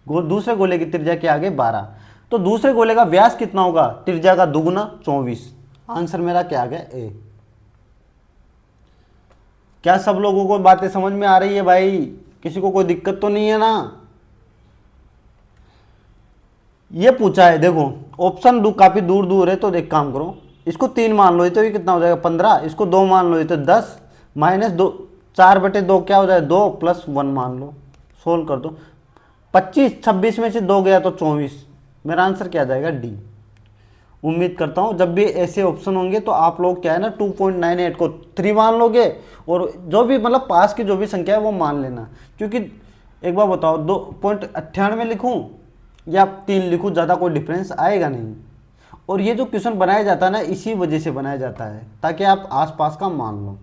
दूसरे गोले की त्रिज्या क्या आ गई 12। तो दूसरे गोले का व्यास कितना होगा, त्रिज्या का दुगुना 24। आंसर मेरा क्या आ गया, ए। क्या सब लोगों को बातें समझ में आ रही है भाई, किसी को कोई दिक्कत तो नहीं है ना। ये पूछा है देखो, ऑप्शन काफी दूर दूर है, तो एक काम करो, इसको 3 मान लो तो ये कितना हो जाएगा 15, इसको 2 मान लो तो 10 माइनस 2 4/2 क्या हो जाएगा 2 प्लस 1 मान लो, सोल्व कर दो। 25 26 में से 2 गया तो 24, मेरा आंसर क्या आ जाएगा डी। उम्मीद करता हूँ जब भी ऐसे ऑप्शन होंगे तो आप लोग क्या है ना 2.98 को 3 मान लोगे, और जो भी मतलब पास की जो भी संख्या है वो मान लेना। क्योंकि एक बार बताओ 2.98 लिखूँ या 3 लिखूँ, ज़्यादा कोई डिफरेंस आएगा नहीं। और ये जो क्वेश्चन बनाया जाता है ना इसी वजह से बनाया जाता है ताकि आप आसपास का मान लो।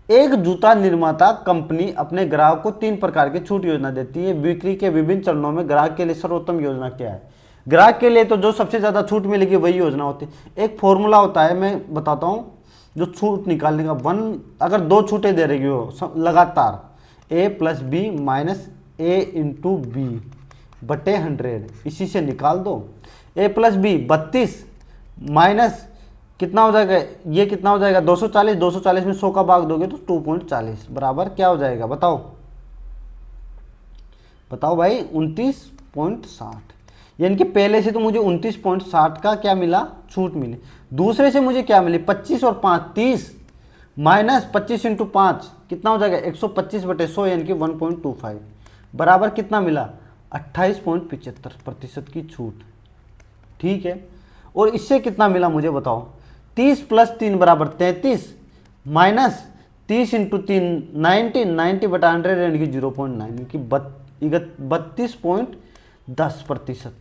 एक जूता निर्माता कंपनी अपने ग्राहक को 3 प्रकार की छूट योजना देती है। बिक्री के विभिन्न चरणों में ग्राहक के लिए सर्वोत्तम योजना क्या है। ग्राहक के लिए तो जो सबसे ज़्यादा छूट मिलेगी वही योजना होती है। एक फॉर्मूला होता है, मैं बताता हूँ जो छूट निकालने का। अगर 2 छूटें दे रही हो लगातार, a plus B minus A into B बटे 100, इसी से निकाल दो। a प्लस बी 32 माइनस कितना हो जाएगा, ये कितना हो जाएगा 240, 240 में 100 का भाग दोगे तो 2.40 बराबर क्या हो जाएगा बताओ, बताओ भाई 29.60। यानी कि पहले से तो मुझे 29.60 का क्या मिला, छूट मिली। दूसरे से मुझे क्या मिली 25 और 5 30 माइनस 25 इंटू 5 कितना हो जाएगा 125/100 यानी कि 1.25 बराबर कितना मिला 28.75% की छूट। ठीक है, और इससे कितना मिला मुझे बताओ, 30 प्लस 3 बराबर 33 माइनस 30 इंटू 3 90/100 यानी कि 0.9 यानी कि 32.10%।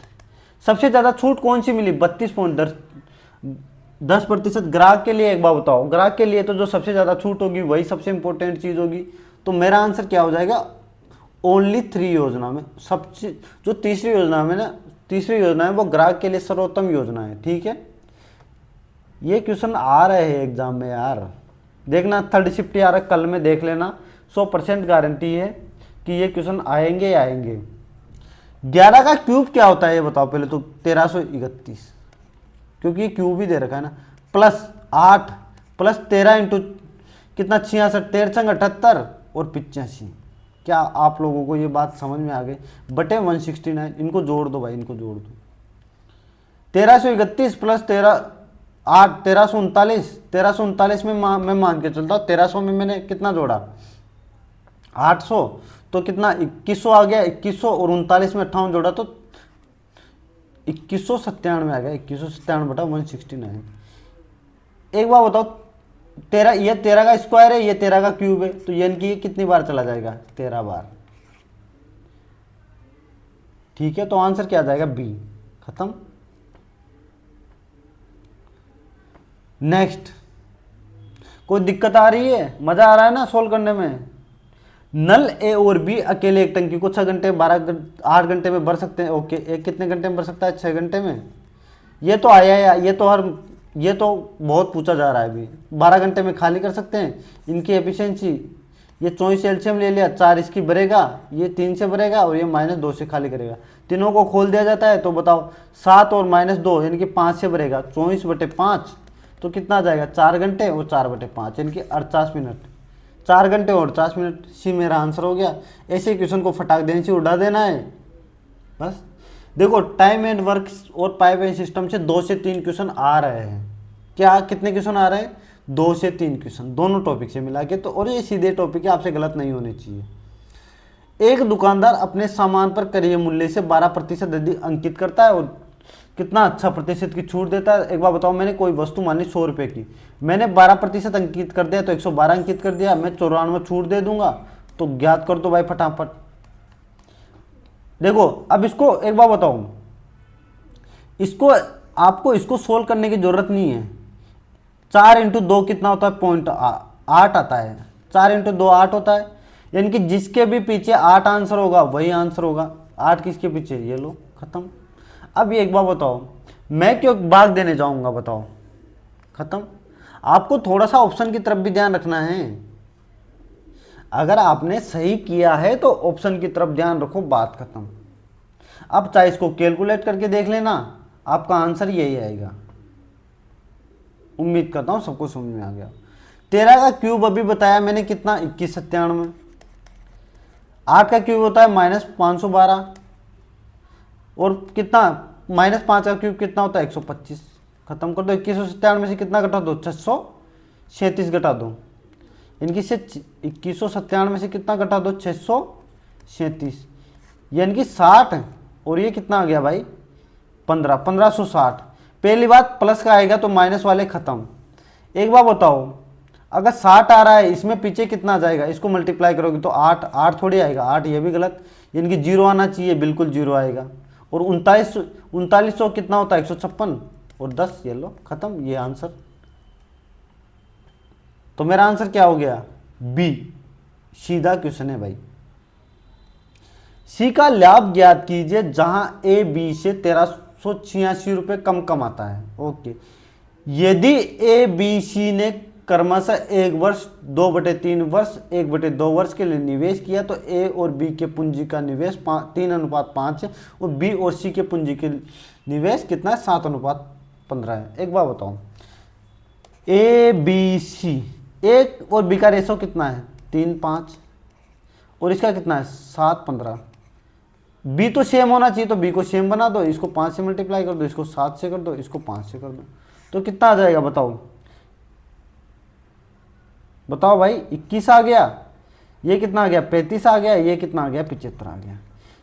सबसे ज़्यादा छूट कौन सी मिली 32.10%। ग्राहक के लिए एक बार बताओ, ग्राहक के लिए तो जो सबसे ज़्यादा छूट होगी वही सबसे इंपॉर्टेंट चीज़ होगी। तो मेरा आंसर क्या हो जाएगा, ओनली 3 योजना में सबसे जो तीसरी योजना में ना, तीसरी योजना है वो ग्राहक के लिए सर्वोत्तम योजना है। ठीक है, ये क्वेश्चन आ रहे हैं एग्जाम में यार, देखना थर्ड शिफ्ट यार कल में देख लेना, 100% गारंटी है कि ये क्वेश्चन आएंगे ही आएंगे। 11 का क्यूब क्या होता है ये बताओ पहले तो, 1331, क्योंकि क्यूब ही दे रखा है ना, प्लस 8 प्लस 13 इंटू कितना 66 13 78 और 85। क्या आप लोगों को ये बात समझ में आ गई, बटे 169, इनको जोड़ दो भाई, इनको जोड़ दो। 1331 प्लस 1339 में मैं मान के चलता हूँ, 1300 में मैंने कितना जोड़ा 800, तो कितना 2100 आ गया, 2100 और 39 में 58 जोड़ा तो 2197 आ गया, 2197/169। एक बार बताओ 13, ये 13 का स्क्वायर है, ये 13 का क्यूब है, तो यानी कि ये कितनी बार चला जाएगा 13 बार। ठीक है, तो आंसर क्या आ जाएगा बी, खत्म। नेक्स्ट, कोई दिक्कत आ रही है, मजा आ रहा है ना सोल्व करने में। नल ए और बी अकेले एक टंकी को 6 घंटे 8 घंटे में भर सकते हैं। ओके, एक कितने घंटे में भर सकता है 6 घंटे में। ये तो आया है, ये तो बहुत पूछा जा रहा है अभी। 12 घंटे में खाली कर सकते हैं, इनकी एफिशिएंसी। ये 24 एलसीएम ले लिया, 4 इसकी भरेगा, ये 3 से भरेगा और ये -2 से खाली करेगा। तीनों को खोल दिया जाता है तो बताओ 7 और -2 यानी कि 5 से भरेगा, 24/5 तो कितना आ जाएगा 4 घंटे और 4/5 यानी कि 48 मिनट। 4 घंटे और 48 मिनट, सी मेरा आंसर हो गया। ऐसे क्वेश्चन को फटाक देने से उड़ा देना है बस। देखो टाइम एंड वर्क और पाइप एंड सिस्टम से 2 से 3 क्वेश्चन आ रहे हैं। क्या कितने क्वेश्चन आ रहे हैं, 2 से 3 क्वेश्चन दोनों टॉपिक से मिला के। तो और ये सीधे टॉपिक है, आपसे गलत नहीं होने चाहिए। एक दुकानदार अपने सामान पर क्रय मूल्य से 12% अधिक अंकित करता है और कितना अच्छा प्रतिशत की छूट देता है। एक बार बताओ, मैंने कोई वस्तु मान ली 100 रुपये की, मैंने 12% अंकित कर दिया तो 112 अंकित कर दिया, मैं 94 छूट दे दूंगा। तो ज्ञात कर दो भाई फटाफट। देखो अब इसको एक बार बताओ, इसको आपको इसको सोल्व करने की जरूरत नहीं है। 4 इंटू 2 कितना होता है 0.8 आता है, 4 इंटू 2 8 होता है, यानी कि जिसके भी पीछे 8 आंसर होगा वही आंसर होगा। 8 किसके पीछे, ये लो खत्म। अब ये एक बार बताओ, मैं क्यों भाग देने जाऊंगा, बताओ, खत्म। आपको थोड़ा सा ऑप्शन की तरफ भी ध्यान रखना है। अगर आपने सही किया है तो ऑप्शन की तरफ ध्यान रखो, बात खत्म। अब चाहे इसको कैलकुलेट करके देख लेना, आपका आंसर यही आएगा। उम्मीद करता हूं सबको समझ में आ गया। 13 का क्यूब अभी बताया मैंने कितना, 2197। 8 का क्यूब होता है -512, और कितना, -5 का क्यूब कितना होता है 125। खत्म कर दो। 2197 में से कितना घटा दो, 637 घटा दो। इनकी से 2197 में से कितना घटा दो, 637, यानी कि 60, और ये कितना आ गया भाई 1560। पहली बात प्लस का आएगा तो माइनस वाले खत्म। एक बार बताओ, अगर 60 आ रहा है, इसमें पीछे कितना आ जाएगा, इसको मल्टीप्लाई करोगे तो 8 थोड़ी आएगा, 8 ये भी गलत, यानी कि 0 आना चाहिए, बिल्कुल 0 आएगा। और 3900 कितना होता है 156, और 10, ये लो खत्म, ये आंसर। तो मेरा आंसर क्या हो गया, बी। सीधा क्वेश्चन है भाई। सी का लाभ ज्ञात कीजिए जहां ए बी से 1386 रुपये कम कमाता है। ओके, यदि ए बी सी ने क्रमशः 1 वर्ष, 2/3 वर्ष, 1/2 वर्ष के लिए निवेश किया तो ए और बी के पूंजी का निवेश 3:5 है, और बी और सी के पूंजी के निवेश कितना है, 7:15 है। एक बार बताओ, ए बी सी, ए और बी का रेशो कितना है 3:5, और इसका कितना है 7:15। बी तो सेम होना चाहिए, तो बी को सेम बना दो, इसको 5 से मल्टीप्लाई कर दो, इसको 7 से कर दो, इसको 5 से कर दो, तो कितना आ जाएगा बताओ, बताओ भाई। 21 आ गया, ये कितना आ गया 35 आ गया, ये कितना आ गया 75 आ गया।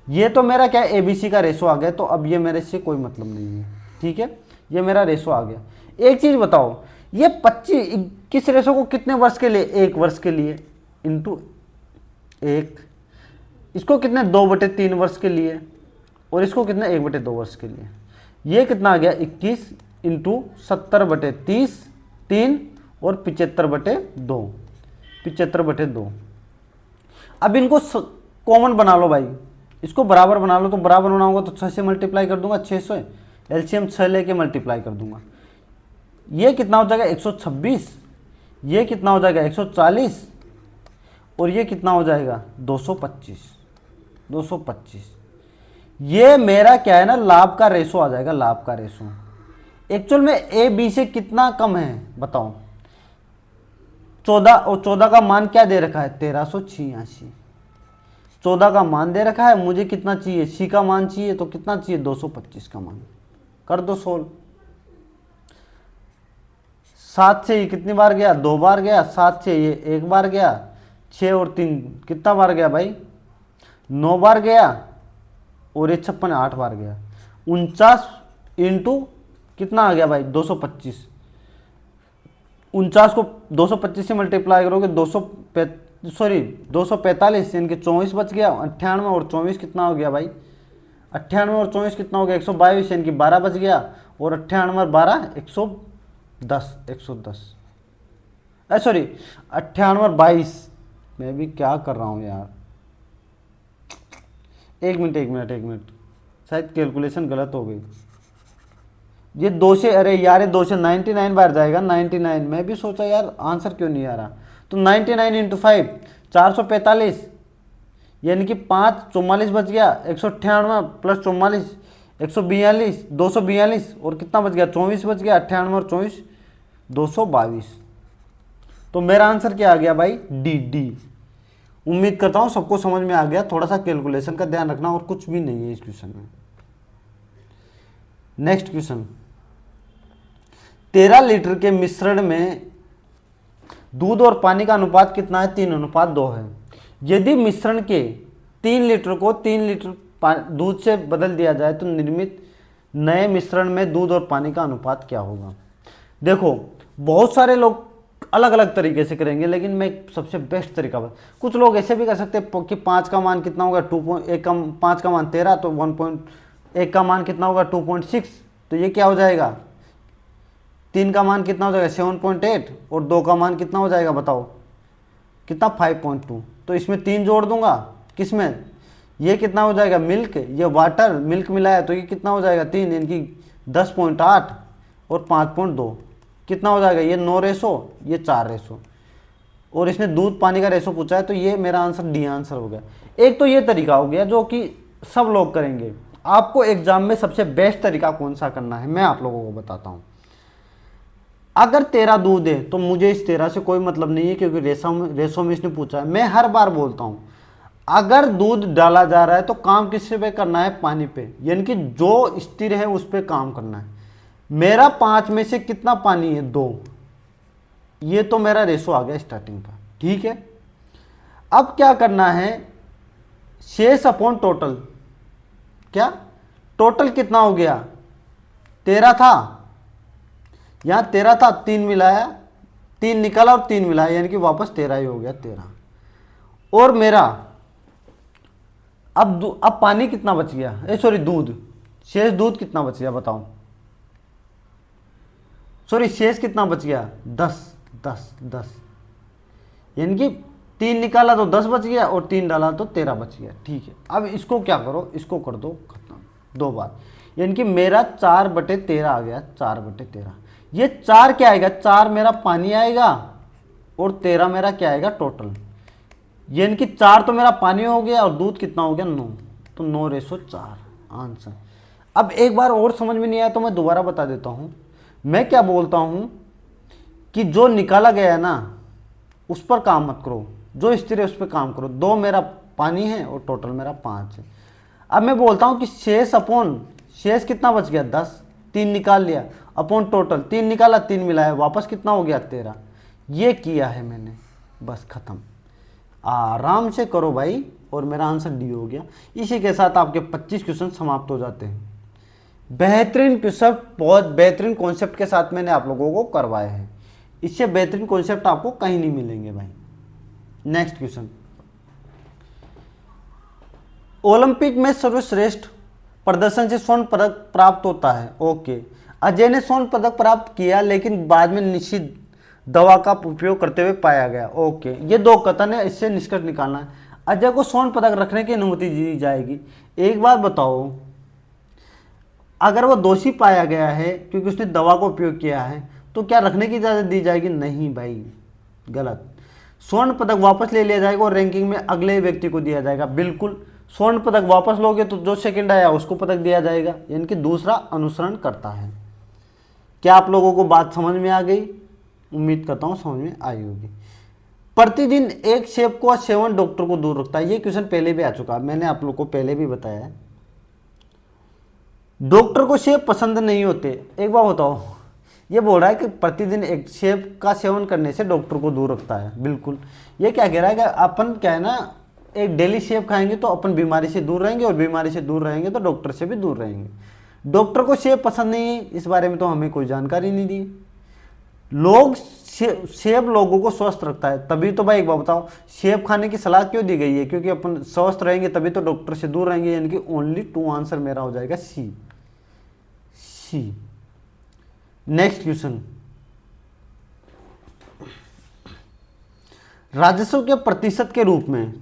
ये तो मेरा क्या है एबीसी का रेशो आ गया, तो अब ये मेरे से कोई मतलब नहीं है, ठीक है, ये मेरा रेशो आ गया। एक चीज बताओ, ये 21 रेशो को कितने वर्ष के लिए, 1 वर्ष के लिए, इंटू 1, इसको कितने 2/3 वर्ष के लिए, और इसको कितने 1/2 वर्ष के लिए। ये कितना आ गया 21 इंटू 70/30, 3, और 75/2, 75/2। अब इनको कॉमन बना लो भाई, इसको बराबर बना लो, तो बराबर बनाऊंगा तो 6 से मल्टीप्लाई कर दूंगा, 6 से एलसीएम 6 लेके मल्टीप्लाई कर दूंगा। ये कितना हो जाएगा 126, ये कितना हो जाएगा 140, और ये कितना हो जाएगा 225, 225। ये मेरा क्या है ना, लाभ का रेशो आ जाएगा, लाभ का रेशो। एक्चुअल में ए बी से कितना कम है बताओ, 14, और 14 का मान क्या दे रखा है 1386, 14 का मान दे रखा है, मुझे कितना चाहिए सी का मान चाहिए, तो कितना चाहिए 225 का मान। कर दो सोल्व। 7 से ये कितनी बार गया, 2 बार गया, 7 से ये 1 बार गया, 6 और 3 कितना बार गया भाई 9 बार गया, और ये 56 8 बार गया। 49 इंटू कितना आ गया भाई 225, 49 को 225 से मल्टीप्लाई करोगे 245, यानी कि 24 बच गया। 98 और 24 कितना हो गया भाई, 98 और 24 कितना हो गया 122, यानी कि 12 बच गया, और 98 और 12 110, 110, सॉरी 98 और 22, मैं भी क्या कर रहा हूँ यार, एक मिनट, शायद कैलकुलेशन गलत हो गई। ये 2 से, अरे यार ये 2 से 99 बार जाएगा, 99, मैं भी सोचा यार आंसर क्यों नहीं आ रहा। तो 99 इंटू 5 445, यानी कि 5 44 बच गया, 198 प्लस 44 142, 242, और कितना बच गया 24 बच गया, 98 और 24 222। तो मेरा आंसर क्या आ गया भाई, डी। उम्मीद करता हूँ सबको समझ में आ गया। थोड़ा सा कैलकुलेशन का ध्यान रखना, और कुछ भी नहीं है इस क्वेश्चन में। नेक्स्ट क्वेश्चन, 13 लीटर के मिश्रण में दूध और पानी का अनुपात कितना है, 3:2 है। यदि मिश्रण के 3 लीटर को 3 लीटर दूध से बदल दिया जाए तो निर्मित नए मिश्रण में दूध और पानी का अनुपात क्या होगा। देखो बहुत सारे लोग अलग अलग तरीके से करेंगे, लेकिन मैं सबसे बेस्ट तरीका बता। कुछ लोग ऐसे भी कर सकते हैं कि 5 का मान कितना होगा 5 का मान 13, तो 1 का मान कितना होगा 2.6, तो ये क्या हो जाएगा, 3 का मान कितना हो जाएगा 7.8, और 2 का मान कितना हो जाएगा बताओ कितना 5.2। तो इसमें 3 जोड़ दूंगा, किसमें, ये कितना हो जाएगा मिल्क, ये वाटर मिल्क मिला है तो ये कितना हो जाएगा 3, यानी कि 10.8 और 5.2 कितना हो जाएगा, ये 9 रेशो, ये 4 रेशो। और इसने दूध पानी का रेशो पूछा है तो ये मेरा आंसर डी आंसर हो गया। एक तो ये तरीका हो गया जो कि सब लोग करेंगे। आपको एग्जाम में सबसे बेस्ट तरीका कौन सा करना है मैं आप लोगों को बताता हूँ। अगर 13 दूध है तो मुझे इस 13 से कोई मतलब नहीं है, क्योंकि रेशो में इसने पूछा है। मैं हर बार बोलता हूँ अगर दूध डाला जा रहा है तो काम किससे पे करना है, पानी पे, यानी कि जो स्थिर है उस पर काम करना है। मेरा 5 में से कितना पानी है, 2, ये तो मेरा रेशो आ गया स्टार्टिंग का, ठीक है। अब क्या करना है, शेष अपॉन टोटल, क्या टोटल कितना हो गया, 13 था, यहां 13 था, 3 मिलाया, 3 निकाला और 3 मिलाया, यानी कि वापस 13 ही हो गया, 13। और मेरा अब पानी कितना बच गया, सॉरी दूध, शेष दूध कितना बच गया बताओ, सॉरी शेष कितना बच गया, 10 10 10, यानी कि 3 निकाला तो 10 बच गया और 3 डाला तो 13 बच गया, ठीक है। अब इसको क्या करो, इसको कर दो खत्म 2 बार, यानी कि मेरा 4/13 आ गया, 4/13। ये 4 क्या आएगा, 4 मेरा पानी आएगा और 13 मेरा क्या आएगा टोटल, यानी कि 4 तो मेरा पानी हो गया और दूध कितना हो गया 9, तो 9:4 आंसर। अब एक बार और समझ में नहीं आया तो मैं दोबारा बता देता हूं। मैं क्या बोलता हूं कि जो निकाला गया है ना उस पर काम मत करो, जो स्थिर है उस पर काम करो। 2 मेरा पानी है और टोटल मेरा 5 है। अब मैं बोलता हूं कि शेष अपॉन, शेष कितना बच गया 10, 3 निकाल लिया, अपॉन टोटल 3 निकाला 3 मिलाया, वापस कितना हो गया 13। ये किया है मैंने, बस खत्म। आराम से करो भाई, और मेरा आंसर डी हो गया। इसी के साथ आपके 25 क्वेश्चन समाप्त हो जाते हैं। बेहतरीन क्वेश्चन, बहुत बेहतरीन कॉन्सेप्ट के साथ मैंने आप लोगों को करवाए हैं। इससे बेहतरीन कॉन्सेप्ट आपको कहीं नहीं मिलेंगे भाई। नेक्स्ट क्वेश्चन, ओलंपिक में सर्वश्रेष्ठ प्रदर्शन से स्वर्ण पदक प्राप्त होता है। ओके, अजय ने स्वर्ण पदक प्राप्त किया लेकिन बाद में निश्चित दवा का उपयोग करते हुए पाया गया। ओके, ये 2 कथन है, इससे निष्कर्ष निकालना है। अजय को स्वर्ण पदक रखने की अनुमति दी जाएगी। एक बात बताओ, अगर वो दोषी पाया गया है क्योंकि उसने दवा का उपयोग किया है तो क्या रखने की इजाजत दी जाएगी? नहीं भाई, गलत। स्वर्ण पदक वापस ले लिया जाएगा और रैंकिंग में अगले व्यक्ति को दिया जाएगा। बिल्कुल, स्वर्ण पदक वापस लोगे तो जो सेकंड आया उसको पदक दिया जाएगा, यानी कि दूसरा अनुसरण करता है। क्या आप लोगों को बात समझ में आ गई? उम्मीद करता हूं समझ में आई होगी। प्रतिदिन एक सेब का सेवन डॉक्टर को दूर रखता है। ये क्वेश्चन पहले भी आ चुका है, मैंने आप लोग को पहले भी बताया है। डॉक्टर को सेब पसंद नहीं होते। एक बार बताओ, ये बोल रहा है कि प्रतिदिन एक सेब का सेवन करने से डॉक्टर को दूर रखता है। बिल्कुल, ये क्या कह रहा है कि अपन क्या है ना, एक डेली सेब खाएंगे तो अपन बीमारी से दूर रहेंगे, और बीमारी से दूर रहेंगे तो डॉक्टर से भी दूर रहेंगे। डॉक्टर को सेब पसंद नहीं है, इस बारे में तो हमें कोई जानकारी नहीं दी। लोग सेब लोगों को स्वस्थ रखता है, तभी तो भाई एक बात बताओ, सेब खाने की सलाह क्यों दी गई है? क्योंकि अपन स्वस्थ रहेंगे तभी तो डॉक्टर से दूर रहेंगे, यानी कि ओनली 2 आंसर मेरा हो जाएगा सी। नेक्स्ट क्वेश्चन, राजस्व के प्रतिशत के रूप में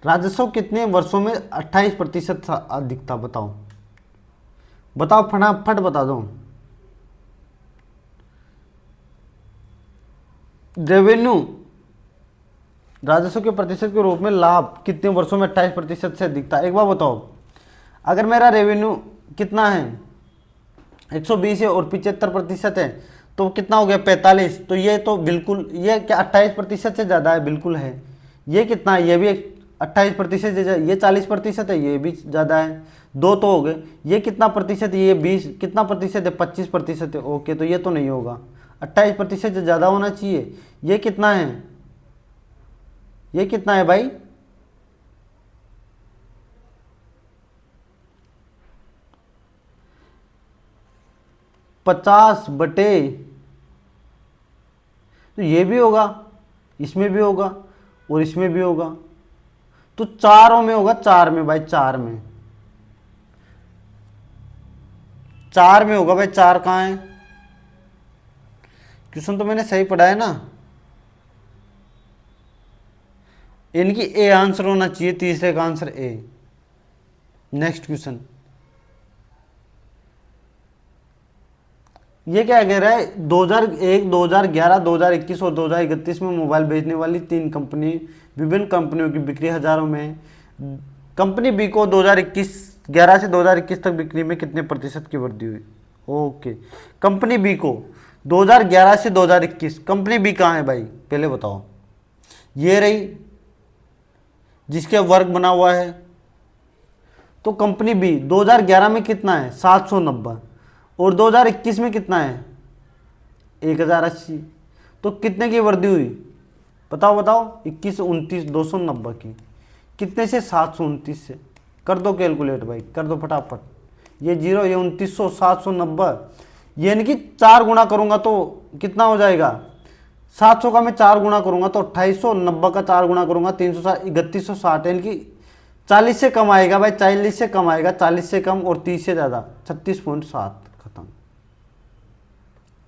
राजस्व कितने वर्षों में 28% अधिक था? बताओ बताओ, फटाफट बता दो। रेवेन्यू, राजस्व के प्रतिशत के रूप में लाभ कितने वर्षों में 28% से अधिक था? एक बार बताओ, अगर मेरा रेवेन्यू कितना है 120 है और 75% है तो कितना हो गया 45। तो ये तो बिल्कुल, ये क्या 28% से ज़्यादा है? बिल्कुल है। ये कितना है? ये भी 28% से, ये 40% है, ये भी ज़्यादा है, 2 तो हो गए। ये कितना प्रतिशत? ये 20, कितना प्रतिशत है? 25% है। ओके, तो ये तो नहीं होगा, 28% से ज़्यादा होना चाहिए। ये कितना है? ये कितना है भाई? पचास बटे, तो ये भी होगा, इसमें भी होगा और इसमें भी होगा, तो चारों में होगा, 4 में भाई, 4 में, 4 में होगा भाई। 4 कहाँ है? क्वेश्चन तो मैंने सही पढ़ा है ना, इनकी ए आंसर होना चाहिए, तीसरे का आंसर ए। नेक्स्ट क्वेश्चन, ये क्या कह रहा है, 2001, 2011, 2021 और 2031 में मोबाइल बेचने वाली 3 कंपनी, विभिन्न कंपनियों की बिक्री हजारों में है। कंपनी बी को 2011 से 2021 तक बिक्री में कितने प्रतिशत की वृद्धि हुई? ओके, कंपनी बी को 2011 से 2021, कंपनी बी कहाँ है भाई पहले बताओ? ये रही जिसके वर्ग बना हुआ है। तो कंपनी बी 2011 में कितना है? 790, और 2021 में कितना है? 1080। तो कितने की वृद्धि हुई बताओ बताओ? 21, 29, 290 की। कितने से? 729 से। कर दो कैलकुलेट भाई, कर दो फटाफट। ये 0, ये 2900, 790, यानी कि 4 गुना करूंगा तो कितना हो जाएगा? 700 का मैं 4 गुना करूंगा तो 2890 का 4 गुना करूंगा 360, 3160, यानी कि 40 से कम आएगा भाई, 40 से कम आएगा, 40 से कम और 30 से ज़्यादा 36.7। खत्म।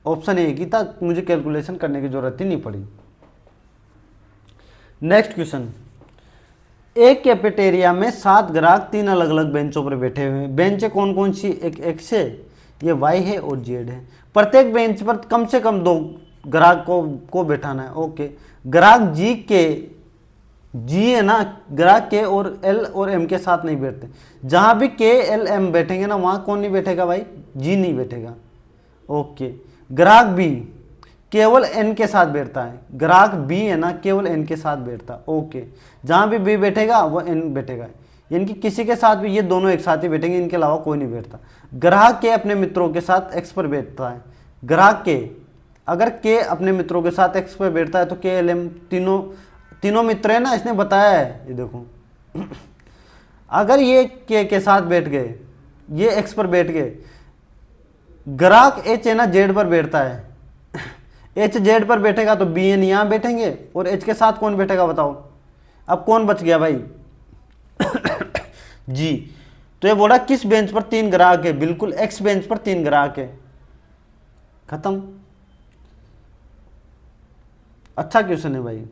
ऑप्शन ए की था, मुझे कैलकुलेशन करने की जरूरत ही नहीं पड़ी। नेक्स्ट क्वेश्चन, एक कैफेटेरिया में 7 ग्राहक 3 अलग अलग बेंचों पर बैठे हुए हैं। बेंचें कौन कौन सी? एक एक्स है, ये वाई है और जेड है। प्रत्येक बेंच पर कम से कम 2 ग्राहक को बैठाना है। ओके, ग्राहक जी है ना, ग्राहक के और एल और एम के साथ नहीं बैठते। जहां भी के एल एम बैठेंगे ना, वहां कौन नहीं बैठेगा भाई? जी नहीं बैठेगा। ओके, ग्राहक बी केवल एन के साथ बैठता है। ग्राहक बी है ना, केवल एन के साथ बैठता। ओके, जहां भी बी बैठेगा वो एन बैठेगा, यानी कि किसी के साथ भी ये दोनों एक साथ ही बैठेंगे, इनके अलावा कोई नहीं बैठता। ग्राहक के अपने मित्रों के साथ एक्स पर बैठता है। ग्राहक के, अगर के अपने मित्रों के साथ एक्स पर बैठता है तो के एल एम तीनों मित्र है ना, इसने बताया है, ये देखो। अगर ये के साथ बैठ गए, ये एक्स पर बैठ गए, ग्राहक एच है ना जेड पर बैठता है, एच जेड पर बैठेगा तो बी एन यहां बैठेंगे, और एच के साथ कौन बैठेगा बताओ? अब कौन बच गया भाई? जी। तो ये बोला किस बेंच पर 3 ग्राहक है? बिल्कुल एक्स बेंच पर 3 ग्राहक है। खत्म। अच्छा क्वेश्चन है भाई।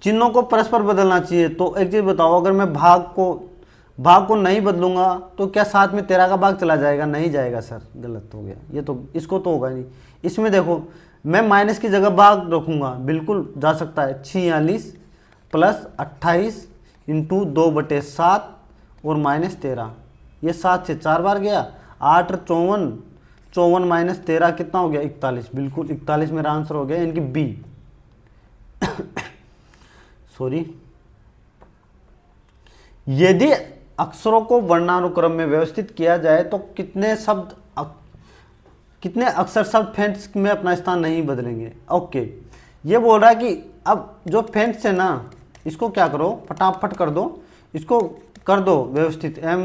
चिन्हों को परस्पर बदलना चाहिए, तो एक चीज बताओ, अगर मैं भाग को नहीं बदलूंगा तो क्या साथ में 13 का भाग चला जाएगा? नहीं जाएगा सर, गलत हो गया ये तो, इसको तो होगा नहीं। इसमें देखो, मैं माइनस की जगह भाग रखूंगा, बिल्कुल जा सकता है। 46 प्लस 28 इंटू 2/7 और माइनस 13, ये 7 से 4 बार गया, 8 54, 54 माइनस 13 कितना हो गया? 41। बिल्कुल 41 मेरा आंसर हो गया, यानी कि बी। सॉरी। यदि अक्षरों को वर्णानुक्रम में व्यवस्थित किया जाए तो कितने अक्षर शब्द फेंट्स में अपना स्थान नहीं बदलेंगे? ओके, ये बोल रहा है कि अब जो फेंट्स है ना, इसको क्या करो, फटाफट कर दो, इसको कर दो व्यवस्थित। एफ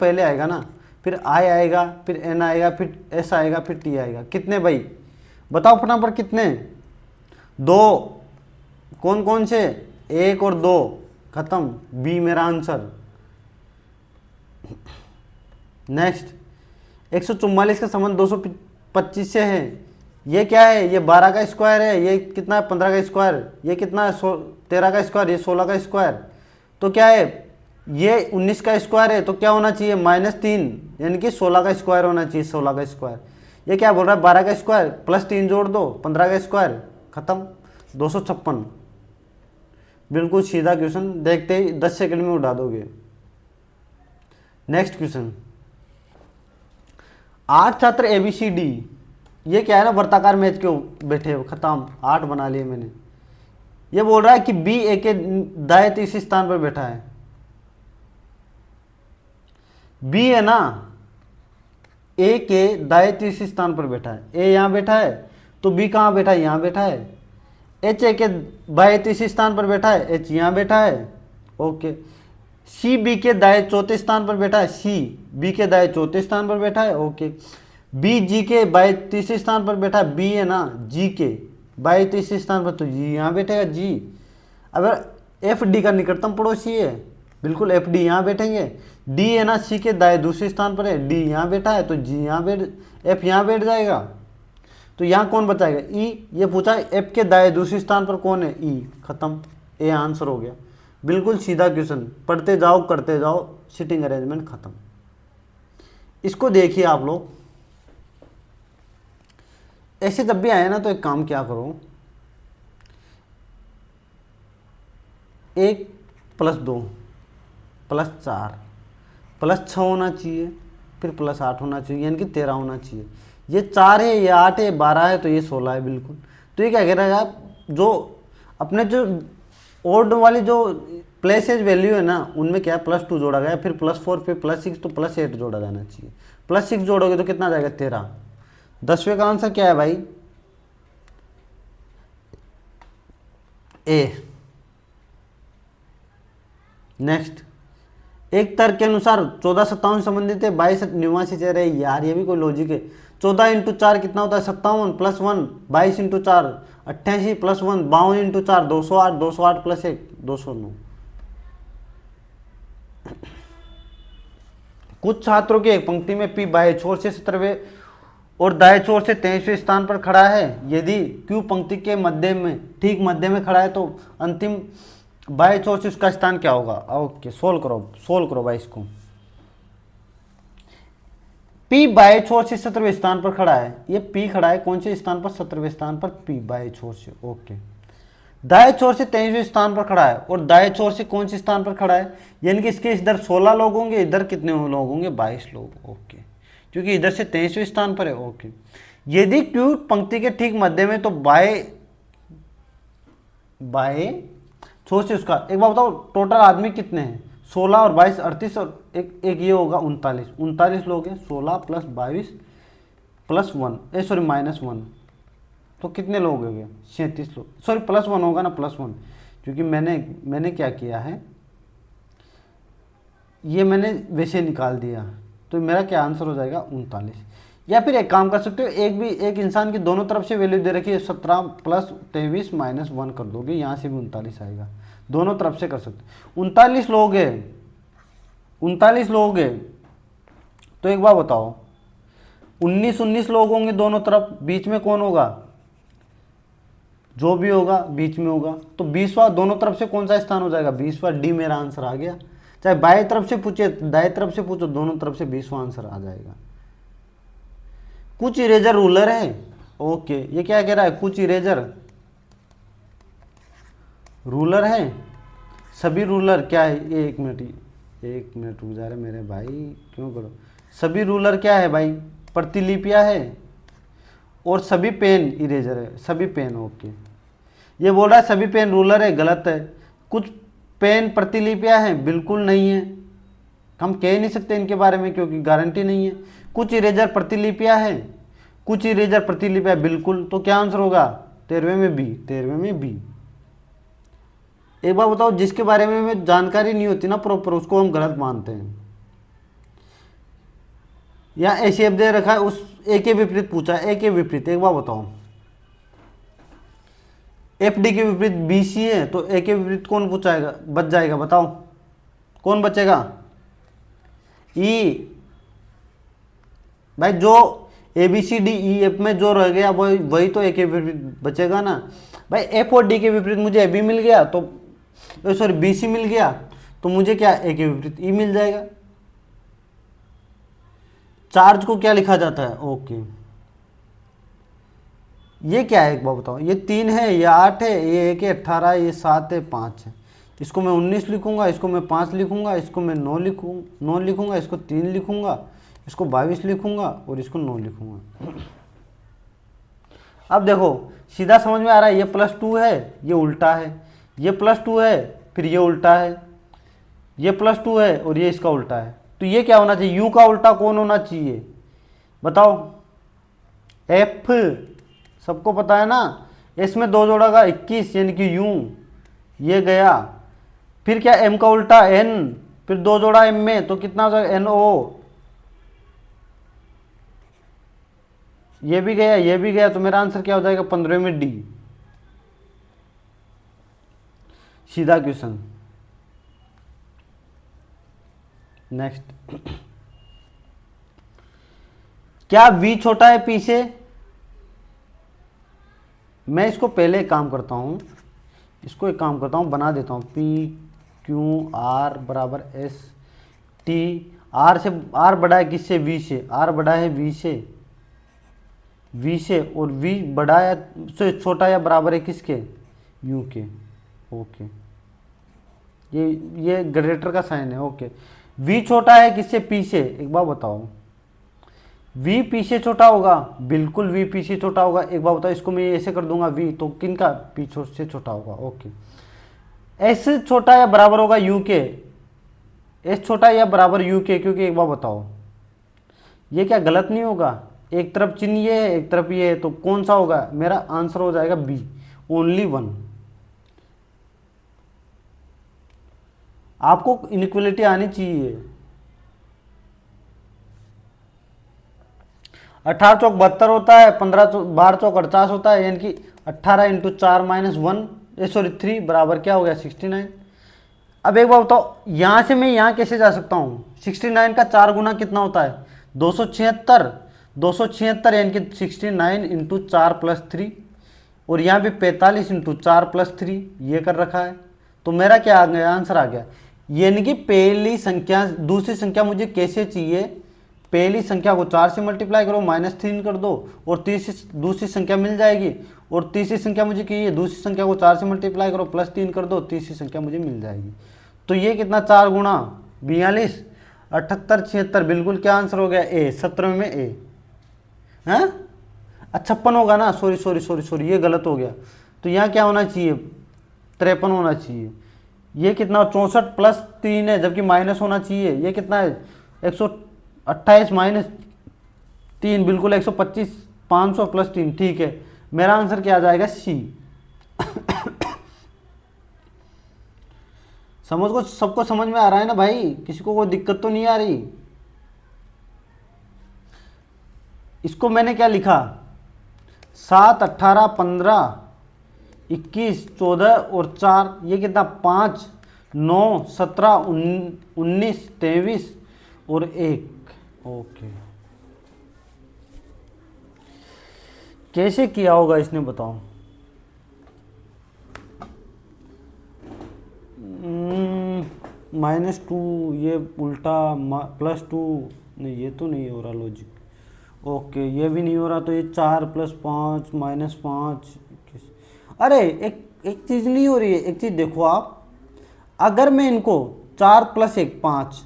पहले आएगा ना, फिर आई आएगा, फिर एन आएगा, फिर एस आएगा, फिर टी आएगा। कितने भाई बताओ फटाफट? कितने? 2। कौन कौन से? 1 और 2। खत्म, बी मेरा आंसर। नेक्स्ट, 144 का संबंध 225 से है। ये क्या है? ये 12 का स्क्वायर है। ये कितना है? 15 का स्क्वायर। ये कितना है? 13 का स्क्वायर। ये 16 का स्क्वायर। तो क्या है? ये 19 का स्क्वायर है, तो क्या होना चाहिए? -3, यानी कि 16 का स्क्वायर होना चाहिए। 16 का स्क्वायर। ये क्या बोल रहा है? 12 का स्क्वायर प्लस 3 जोड़ दो, 15 का स्क्वायर। खत्म, 256। बिल्कुल सीधा क्वेश्चन, देखते ही 10 सेकंड में उड़ा दोगे। नेक्स्ट क्वेश्चन, 8 छात्र ABCD, ये क्या है ना, वर्ताकार मैच के बैठे हो। खत्म, 8 बना लिए मैंने। ये बोल रहा है कि बी ए के दाएं तीसरे स्थान पर बैठा है। बी है ना, ए के दाएं तीसरे स्थान पर बैठा है। ए यहां बैठा है, तो बी कहां बैठा है? यहां बैठा है। एच ए के बाएं तीसरे स्थान पर बैठा है। एच यहां बैठा है। ओके, सी बी के दाएं चौथे स्थान पर बैठा है। सी बी के दाएं चौथे स्थान पर बैठा है। ओके, बी जी के बाएं तीसरे स्थान पर बैठा है। बी है ना, जी के बाएं तीसरे स्थान पर, तो जी यहाँ बैठेगा। जी, अगर एफ डी का निकटतम पड़ोसी है, बिल्कुल एफ डी यहाँ बैठेंगे। डी है ना, सी के दाएं दूसरे स्थान पर है। डी यहाँ बैठा है, तो जी यहाँ एफ यहाँ बैठ जाएगा। तो यहाँ कौन बचाएगा? ई। ये पूछा है एफ के दाएं दूसरे स्थान पर कौन है? ई। खत्म, ए आंसर हो गया। बिल्कुल सीधा क्वेश्चन, पढ़ते जाओ करते जाओ, सिटिंग अरेंजमेंट खत्म। इसको देखिए आप लोग, ऐसे जब भी आए ना तो एक काम क्या करो, 1 + 2 + 4 + 6 होना चाहिए, फिर +8 होना चाहिए, यानी कि 13 होना चाहिए। ये 4 है, ये 8 है, 12 है, तो ये 16 है बिल्कुल। तो ये क्या कह रहा है, जो अपने जो ओड वाली जो प्लेसेज वैल्यू है ना, उनमें क्या है +2 जोड़ा गया, फिर +4, फिर +6, तो +8 जोड़ा जाना चाहिए। +6 जोड़ोगे तो कितना आ जाएगा 13। 10वें का आंसर क्या है भाई, ए। नेक्स्ट, एक तर्क के अनुसार 14 57 संबंधित है, 22 89 चेहरे। यार ये भी कोई लॉजिक है। 14 × 4 कितना होता है 57 + 1, 22 × 4 88 + 1 52 × 4 208, 208 + 1 209। कुछ छात्रों की एक पंक्ति में पी बाएं छोर से 17वें और दाएं छोर से 23वें स्थान पर खड़ा है। यदि क्यू पंक्ति के मध्य में, ठीक मध्य में खड़ा है, तो अंतिम बाएं छोर से उसका स्थान क्या होगा। ओके, सोल्व करो भाई इसको। पी बाएं छोर से 17वें स्थान पर खड़ा है, ये पी खड़ा है कौन से स्थान पर, 17वें स्थान पर, पी बाएं छोर से। ओके, दाएं छोर से 23वें स्थान पर खड़ा है, और दाएं छोर से कौन से स्थान पर खड़ा है, यानी कि इसके इधर 16 लोग होंगे, इधर कितने लोग होंगे 22 लोग। ओके, क्योंकि इधर से 23वें स्थान पर है। ओके, यदि क्यू पंक्ति के ठीक मध्य में, तो बाएं छोर से उसका, एक बार बताओ टोटल आदमी कितने हैं, 16 और 22 38, और एक ये होगा 39 लोग हैं। 16 + 22 + 1 -1, तो कितने लोग हो गए 37 लोग। सॉरी +1 होगा ना, +1, क्योंकि मैंने क्या किया है, ये मैंने वैसे निकाल दिया, तो मेरा क्या आंसर हो जाएगा 39। या फिर एक काम कर सकते हो, एक इंसान की दोनों तरफ से वैल्यू दे रखी है, 17 + 23 - 1 कर दोगे, यहाँ से भी 39 आएगा। दोनों तरफ से कर सकते हो। 39 लोग हैं, 39 लोग हैं, तो एक बार बताओ 19 लोग होंगे दोनों तरफ, बीच में कौन होगा, जो भी होगा बीच में होगा, तो 20वां दोनों तरफ से कौन सा स्थान हो जाएगा, 20वां। डी मेरा आंसर आ गया। चाहे बाएं तरफ से पूछे दाएं तरफ से पूछो, दोनों तरफ से 20वां आंसर आ जाएगा। कुछ इरेजर रूलर है। ओके, ये क्या कह रहा है, कुछ इरेजर रूलर है, सभी रूलर क्या है, ये 1 मिनट रुक जा रहे मेरे भाई, क्यों करो। सभी रूलर क्या है भाई, प्रतिलिपियां है, और सभी पेन इरेजर है, सभी पेन। ओके, ये बोल रहा है सभी पेन रूलर है, गलत है। कुछ पेन प्रतिलिपियां हैं, बिल्कुल नहीं है, हम कह नहीं सकते इनके बारे में क्योंकि गारंटी नहीं है। कुछ इरेजर प्रतिलिपियां हैं, कुछ इरेजर प्रतिलिपियां बिल्कुल, तो क्या आंसर होगा 13वें में बी, 13वें में बी। एक बार बताओ, जिसके बारे में हमें जानकारी नहीं होती ना प्रॉपर, उसको हम गलत मानते हैं। या ऐसे दे रखा है, उस ए के विपरीत पूछा, ए के विपरीत, एक बार बताओ एफ डी के विपरीत बी सी है, तो ए के विपरीत कौन पूछाएगा, बच जाएगा, बताओ कौन बचेगा, ई। भाई जो A B C D E F में जो रह गया वही तो ए के विपरीत बचेगा ना। भाई एफ और डी के विपरीत मुझे ए बी मिल गया, तो सॉरी बी सी मिल गया, तो मुझे क्या ए के विपरीत ई मिल जाएगा। चार्ज को क्या लिखा जाता है, ओके, ये क्या है एक बार बताओ, ये 3 है, ये 8 है, ये 1 है 18 है, ये 7 है 5 है। इसको मैं 19 लिखूंगा, इसको मैं 5 लिखूंगा, इसको मैं 9 लिखूंगा, इसको 3 लिखूंगा, इसको 22 लिखूंगा, और इसको 9 लिखूंगा। अब देखो सीधा समझ में आ रहा है, ये +2 है, ये उल्टा है, ये +2 है, फिर ये उल्टा है, ये +2 है, और ये इसका उल्टा है। तो ये क्या होना चाहिए, यू का उल्टा कौन होना चाहिए बताओ, एफ। सबको पता है ना, इसमें 2 जोड़ा का 21, यानी कि यू, ये गया। फिर क्या एम का उल्टा एन, फिर 2 जोड़ा एम में, तो कितना हो जाएगा एन ओ, ये भी गया, ये भी गया, तो मेरा आंसर क्या हो जाएगा 15 में डी। सीधा क्वेश्चन। नेक्स्ट, क्या v छोटा है p से। मैं इसको पहले एक काम करता हूं, बना देता हूं, p क्यू आर बराबर एस टी। आर से, आर बड़ा है किससे, वी से, आर बड़ा है वी से, वी से, और वी बड़ा या से छोटा या बराबर है किसके, यू के। ओके, ये ग्रेटर का साइन है। ओके, वी छोटा है किससे, पी से, एक बार बताओ, वी पी से छोटा होगा, बिल्कुल वी पी से छोटा होगा। एक बार बताओ, इसको मैं ऐसे कर दूंगा वी, तो किन का, पी से छोटा होगा। ओके, एस छोटा या बराबर होगा यू के, एस छोटा या बराबर यू के, क्योंकि एक बार बताओ ये क्या गलत नहीं होगा, एक तरफ चिन्ह ये है एक तरफ ये है, तो कौन सा होगा, मेरा आंसर हो जाएगा बी, ओनली वन। आपको इनइक्वलिटी आनी चाहिए। 18 चौक 72 होता है, 12 चौक 48 होता है, यानी कि 18 इंटू 4 माइनस 1 सॉरी 3 बराबर क्या हो गया, 69। अब एक बार बताओ, यहाँ से मैं यहाँ कैसे जा सकता हूँ, 69 का 4 गुना कितना होता है, 276, 276 यानी कि 69 इंटू 4 प्लस 3, और यहाँ पे 45 इंटू 4 प्लस 3 ये कर रखा है। तो मेरा क्या आ गया, आंसर आ गया। यानी कि पहली संख्या, दूसरी संख्या मुझे कैसे चाहिए, पहली संख्या को 4 से मल्टीप्लाई करो, -3 कर दो, और तीसरी दूसरी संख्या मिल जाएगी। और तीसरी संख्या मुझे चाहिए, दूसरी संख्या को 4 से मल्टीप्लाई करो, +3 कर दो, तीसरी संख्या मुझे मिल जाएगी। तो ये कितना, 4 गुणा 42, 78, 76, बिल्कुल क्या आंसर हो गया, ए, 17 में ए है, 56 होगा ना, सॉरी सॉरी सॉरी सॉरी, ये गलत हो गया। तो यहाँ क्या होना चाहिए, 53 होना चाहिए। ये कितना, 64 प्लस 3 है, जबकि माइनस होना चाहिए। ये कितना है, 128 माइनस 3, बिल्कुल 125, 500 प्लस 3, ठीक है। मेरा आंसर क्या आ जाएगा, सी। सबको समझ में आ रहा है ना भाई, किसी को कोई दिक्कत तो नहीं आ रही। इसको मैंने क्या लिखा, 7, 18, 15, 21, 14 और 4, ये कितना, 5, 9, 17, 19, 23 और 1। ओके, कैसे किया होगा इसने बताओ। -2, ये उल्टा, +2, नहीं ये तो नहीं हो रहा लॉजिक। ओके, ये भी नहीं हो रहा, तो ये 4 + 5 -5। अरे एक चीज़ नहीं हो रही है, एक चीज़ देखो आप, अगर मैं इनको 4 + 1 5,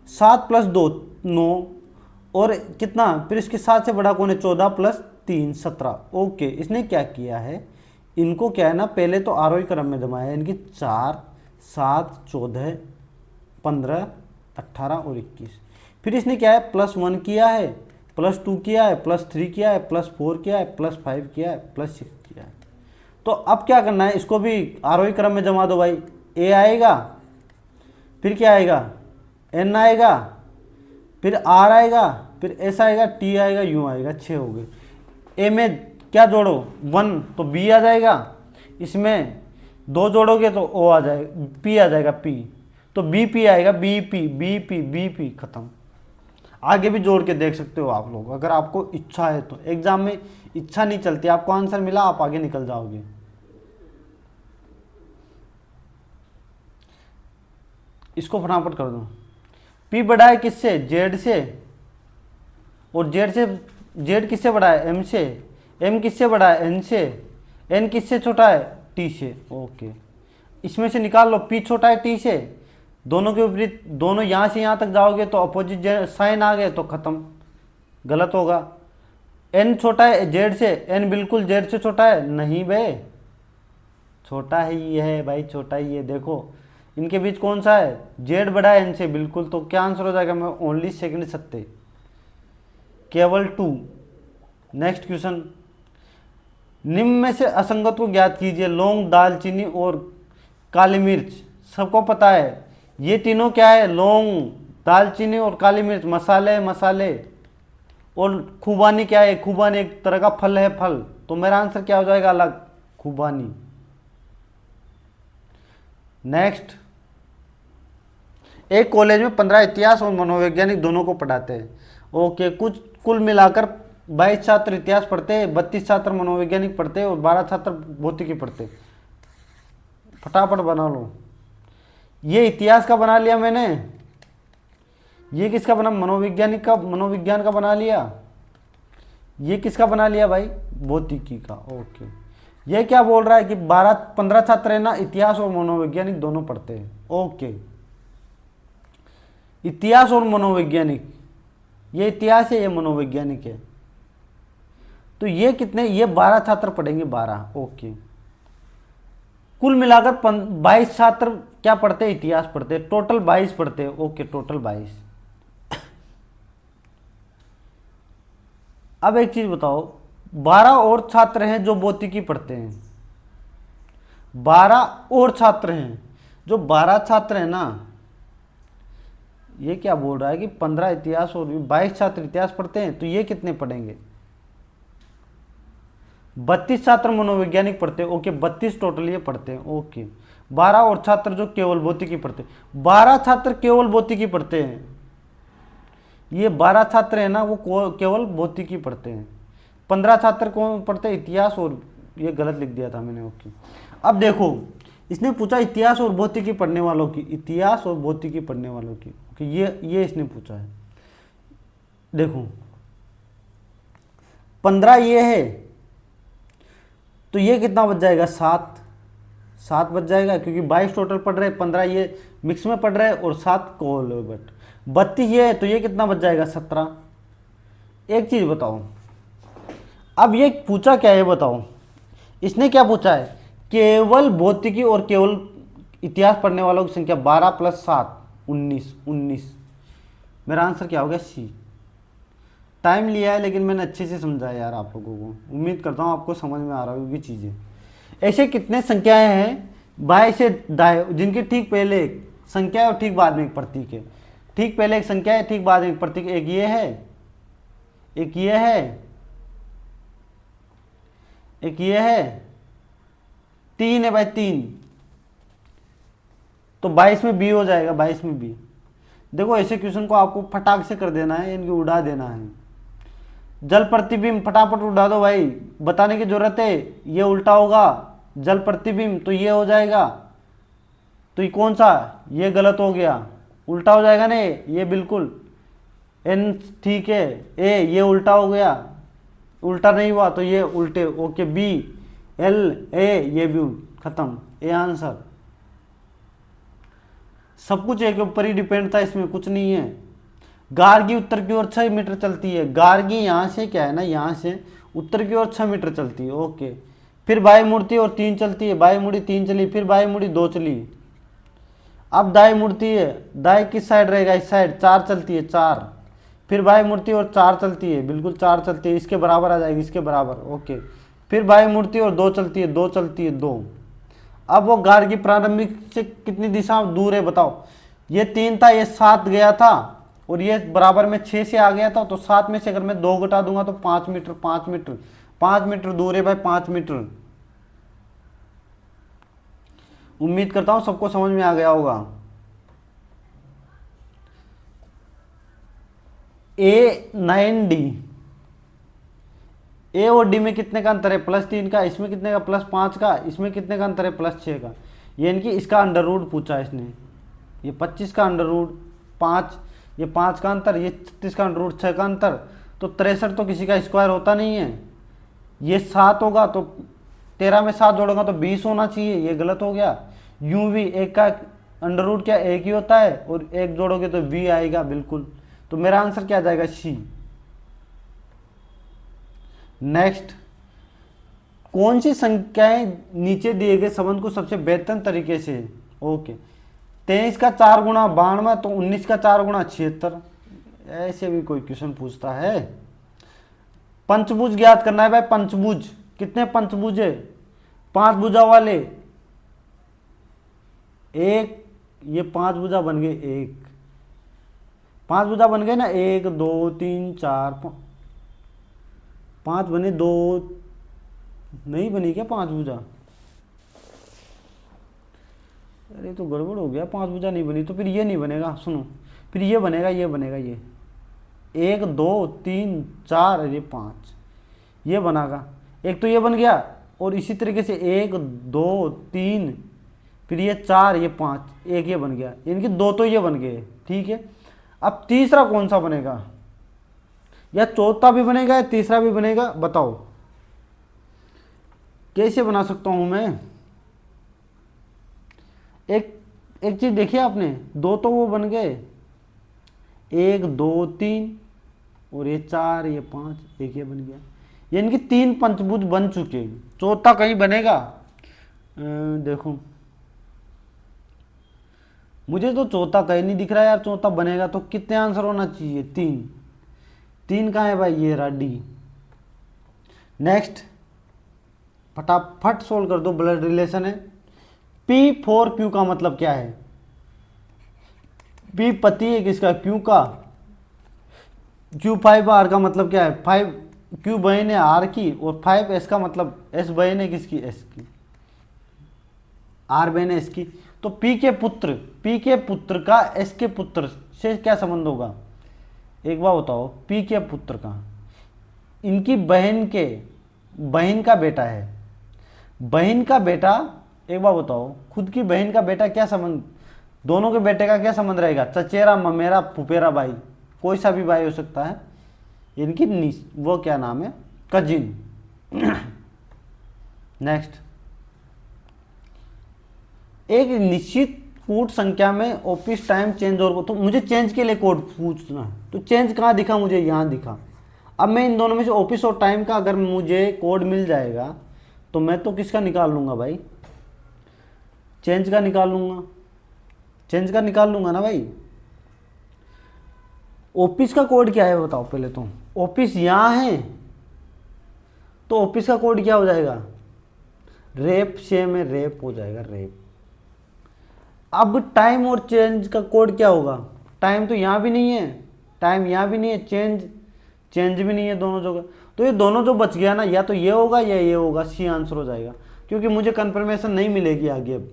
7 + 2 9, और कितना, फिर इसके 7 से बड़ा कौन है, 14 + 3 17। ओके, इसने क्या किया है, इनको क्या है ना, पहले तो आरोही क्रम में जमाया, इनकी 4, 7, 14, 15, 18 और 21। फिर इसने क्या है, +1 किया है, +2 किया है, +3 किया है, +4 किया है, +5 किया है, +6 किया है। तो अब क्या करना है, इसको भी आरोही क्रम में जमा दो भाई। ए आएगा, फिर क्या आएगा, एन आएगा, फिर आर आएगा, फिर एस आएगा, टी आएगा, यू आएगा, 6 हो गए। ए में क्या जोड़ो, 1, तो बी आ जाएगा, इसमें 2 जोड़ोगे तो ओ आ जाएगा, पी आ जाएगा, पी, तो बी पी आएगा, B P B P B P, खत्म। आगे भी जोड़ के देख सकते हो आप लोग, अगर आपको इच्छा है तो। एग्जाम में इच्छा नहीं चलती, आपको आंसर मिला, आप आगे निकल जाओगे। इसको फटाफट कर दो। पी बड़ा है किससे, जेड से, और जेड किससे बड़ा है, एम से, एम किससे बड़ा है, एन से, एन किससे छोटा है, टी से। ओके, इसमें से निकाल लो, पी छोटा है टी से, दोनों के विपरीत, दोनों यहाँ से यहाँ तक जाओगे तो अपोजिट साइन आ गए तो खत्म, गलत होगा। एन छोटा है जेड से, एन बिल्कुल जेड से छोटा है, नहीं बे, छोटा है ये है भाई, छोटा ही है। देखो इनके बीच कौन सा है, जेड बड़ा है एन से, बिल्कुल। तो क्या आंसर हो जाएगा, मैं ओनली सेकंड सत्ते, केवल 2। नेक्स्ट क्वेश्चन, निम्न में से असंगत को ज्ञात कीजिए। लौंग, दालचीनी और काली मिर्च, सबको पता है ये तीनों क्या है, लौंग, दालचीनी और काली मिर्च, मसाले। और खुबानी क्या है, खुबानी एक तरह का फल है, फल। तो मेरा आंसर क्या हो जाएगा, अलग, खुबानी। नेक्स्ट, एक कॉलेज में 15 इतिहास और मनोवैज्ञानिक दोनों को पढ़ाते हैं। ओके, कुल मिलाकर 22 छात्र इतिहास पढ़ते हैं, 32 छात्र मनोवैज्ञानिक पढ़ते हैं और 12 छात्र भौतिकी पढ़ते हैं। फटाफट बना लो। ये इतिहास का बना लिया मैंने, ये किसका बना, मनोवैज्ञानिक का, मनोविज्ञान का बना लिया। ये किसका बना लिया भाई, भौतिकी का। ओके, ये क्या बोल रहा है कि 12-15 छात्र है ना, इतिहास और मनोवैज्ञानिक दोनों पढ़ते हैं। ओके, इतिहास और मनोवैज्ञानिक, ये इतिहास है, ये मनोवैज्ञानिक है। तो ये कितने, ये 12 छात्र पढ़ेंगे, 12। ओके, कुल मिलाकर 22 छात्र क्या पढ़ते हैं, इतिहास पढ़ते हैं। टोटल 22 पढ़ते हैं। Okay, total 22। अब एक चीज बताओ, 12 और छात्र हैं जो भौतिकी पढ़ते हैं। 12 और छात्र हैं, जो 12 छात्र हैं ना, ये क्या बोल रहा है कि 15 इतिहास और 22 छात्र इतिहास पढ़ते हैं, तो ये कितने पढ़ेंगे, 32 छात्र मनोवैज्ञानिक पढ़ते हैं। ओके, 32 टोटल ये पढ़ते हैं। ओके, 12 और छात्र जो केवल भौतिकी पढ़ते हैं। 12 छात्र केवल भौतिकी पढ़ते हैं, ये 12 छात्र है ना, वो केवल भौतिकी पढ़ते हैं। 15 छात्र कौन पढ़ते हैं, इतिहास और, ये गलत लिख दिया था मैंने। ओके, अब देखो, इसने पूछा इतिहास और भौतिकी पढ़ने वालों की, इतिहास और भौतिकी पढ़ने वालों की। ओके, ये इसने पूछा है। देखो 15 ये है, तो ये कितना बच जाएगा, 7 बच जाएगा, क्योंकि 22 टोटल पढ़ रहे हैं, 15 ये मिक्स में पढ़ रहे हैं और 7 कोलबट। 32 ये है, तो ये कितना बच जाएगा, 17। एक चीज बताओ, अब ये पूछा क्या है बताओ, इसने क्या पूछा है, केवल भौतिकी और केवल इतिहास पढ़ने वालों की संख्या 12 + 7 19। मेरा आंसर क्या होगा, सी। टाइम लिया है लेकिन मैंने अच्छे से समझाया यार आप लोगों को। उम्मीद करता हूँ आपको समझ में आ रहा होगी चीज़ें। ऐसे कितने संख्याएं हैं बाएं से दाएं, जिनके ठीक पहले एक संख्या है और ठीक बाद में एक प्रतीक है। ठीक पहले एक संख्या है, ठीक बाद में एक प्रतीक। एक ये है, एक ये है, एक ये है, 3 है भाई, 3। तो 22 में बी हो जाएगा, 22 में बी। देखो ऐसे क्वेश्चन को आपको फटाक से कर देना है, इनकी उड़ा देना है। जल प्रतिबिंब फटाफट उड़ा दो भाई, बताने की जरूरत है। ये उल्टा होगा, जल प्रतिबिंब, तो ये हो जाएगा। तो ये कौन सा, ये गलत हो गया, उल्टा हो जाएगा ना ये बिल्कुल। एन ठीक है, ए ये उल्टा हो गया, उल्टा नहीं हुआ तो ये उल्टे। ओके, बी एल ए ये भी खत्म, ए आंसर। सब कुछ एक ऊपर ही डिपेंड था, इसमें कुछ नहीं है। गार्गी उत्तर की ओर 6 मीटर चलती है। गार्गी यहाँ से क्या है ना, यहाँ से उत्तर की ओर 6 मीटर चलती है। ओके, फिर बाएं मुड़ती और 3 चलती है। बाएं मुड़ी 3 चली, फिर बाएं मुड़ी 2 चली। अब दाएं मुड़ती है, दाएं किस साइड रहेगा, इस साइड। 4 चलती है, 4। फिर बाएं मुड़ती और 4 चलती है, बिल्कुल 4 चलती है, इसके बराबर आ जाएगी, इसके बराबर। ओके, फिर बाएं मुड़ती और 2 चलती है, 2 चलती है, 2। अब वो गार्गी प्रारंभिक से कितनी दिशा दूर है बताओ। ये 3 था, ये 7 गया था, और ये बराबर में 6 से आ गया था। तो 7 में से अगर मैं 2 घटा दूंगा तो 5 मीटर, 5 मीटर, 5 मीटर दूर है भाई, 5 मीटर। उम्मीद करता हूं सबको समझ में आ गया होगा। ए 9D, ए और डी में कितने का अंतर है, +3 का। इसमें कितने का, +5 का। इसमें कितने का अंतर है, +6 का। यानी कि इसका अंडर रूट पूछा है इसने। ये 25 का अंडर रूट 5, ये 5 का अंतर, ये 36 का अंडर रूट 6 का अंतर। तो 63 तो किसी का स्क्वायर होता नहीं है। ये 7 होगा तो 13 में 7 जोड़ोगा तो 20 होना चाहिए, ये गलत हो गया। यूं भी एक का अंडर रूट क्या एक ही होता है, और एक जोड़ोगे तो v आएगा बिल्कुल। तो मेरा आंसर क्या आ जाएगा, सी। नेक्स्ट, कौन सी संख्याएं नीचे दिए गए संबंध को सबसे बेहतर तरीके से। ओके, 23 का 4 गुणा 92, तो 19 का 4 गुणा 76। ऐसे भी कोई क्वेश्चन पूछता है। पंचभुज ज्ञात करना है भाई, पंचभुज। कितने पंचभुज है, 5 भुजा वाले। एक, ये 5 भुजा बन गए, एक 5 भुजा बन गए ना, 1 2 3 4 5 बने, 2 नहीं बनी क्या 5 भुजा। अरे तो गड़बड़ हो गया, 5 भुजा नहीं बनी तो फिर ये नहीं बनेगा। सुनो, फिर ये बनेगा, ये बनेगा, ये 1 2 3 4, अरे 5 ये बनागा। एक तो ये बन गया, और इसी तरीके से 1 2 3 फिर ये 4, ये 5, एक ये बन गया, इनकी 2 तो ये बन गए, ठीक है। अब तीसरा कौन सा बनेगा, या चौथा भी बनेगा या तीसरा भी बनेगा, बताओ कैसे बना सकता हूं मैं। एक एक चीज देखिए आपने, 2 तो वो बन गए, 1 2 3, और ये 4 ये 5, एक ये बन गया, ये इनकी 3 पंचभुज बन चुके हैं। चौथा कहीं बनेगा? देखो मुझे तो चौथा कहीं नहीं दिख रहा यार। चौथा बनेगा तो कितने आंसर होना चाहिए? 3। 3 कहाँ है भाई? ये रहा डी। नेक्स्ट फटाफट सोल्व कर दो, ब्लड रिलेशन है। P4Q का मतलब क्या है? P पति है किसका? Q का। Q5R का मतलब क्या है? 5 Q बहन है R की, और 5S का मतलब S बहन है किसकी? S की। R बहन है S की। तो P के पुत्र का S के पुत्र से क्या संबंध होगा? एक बार बताओ, P के पुत्र का, इनकी बहन का बेटा है, बहन का बेटा। एक बार बताओ, खुद की बहन का बेटा, क्या संबंध? दोनों के बेटे का क्या संबंध रहेगा? चचेरा, ममेरा, फुफेरा भाई, कोई सा भी भाई हो सकता है। इनकी वो क्या नाम है? कजिन। नेक्स्ट, एक निश्चित कूट संख्या में ऑफिस टाइम चेंज, और तो मुझे चेंज के लिए कोड पूछना है, तो चेंज कहाँ दिखा? मुझे यहाँ दिखा। अब मैं इन दोनों में से ऑफिस और टाइम का अगर मुझे कोड मिल जाएगा तो मैं तो किसका निकाल लूंगा भाई? चेंज का निकाल लूंगा, चेंज का निकाल लूंगा ना भाई। ऑफिस का कोड क्या है बताओ पहले तो। ऑफिस यहाँ है तो ऑफिस का कोड क्या हो जाएगा? रेप, सेम है, रेप हो जाएगा, रेप। अब टाइम और चेंज का कोड क्या होगा? टाइम तो यहाँ भी नहीं है, टाइम यहाँ भी नहीं है, चेंज भी नहीं है दोनों जगह। तो ये दोनों जो बच गया ना, या तो ये होगा या ये होगा, सी आंसर हो जाएगा। क्योंकि मुझे कंफर्मेशन नहीं मिलेगी आगे। अब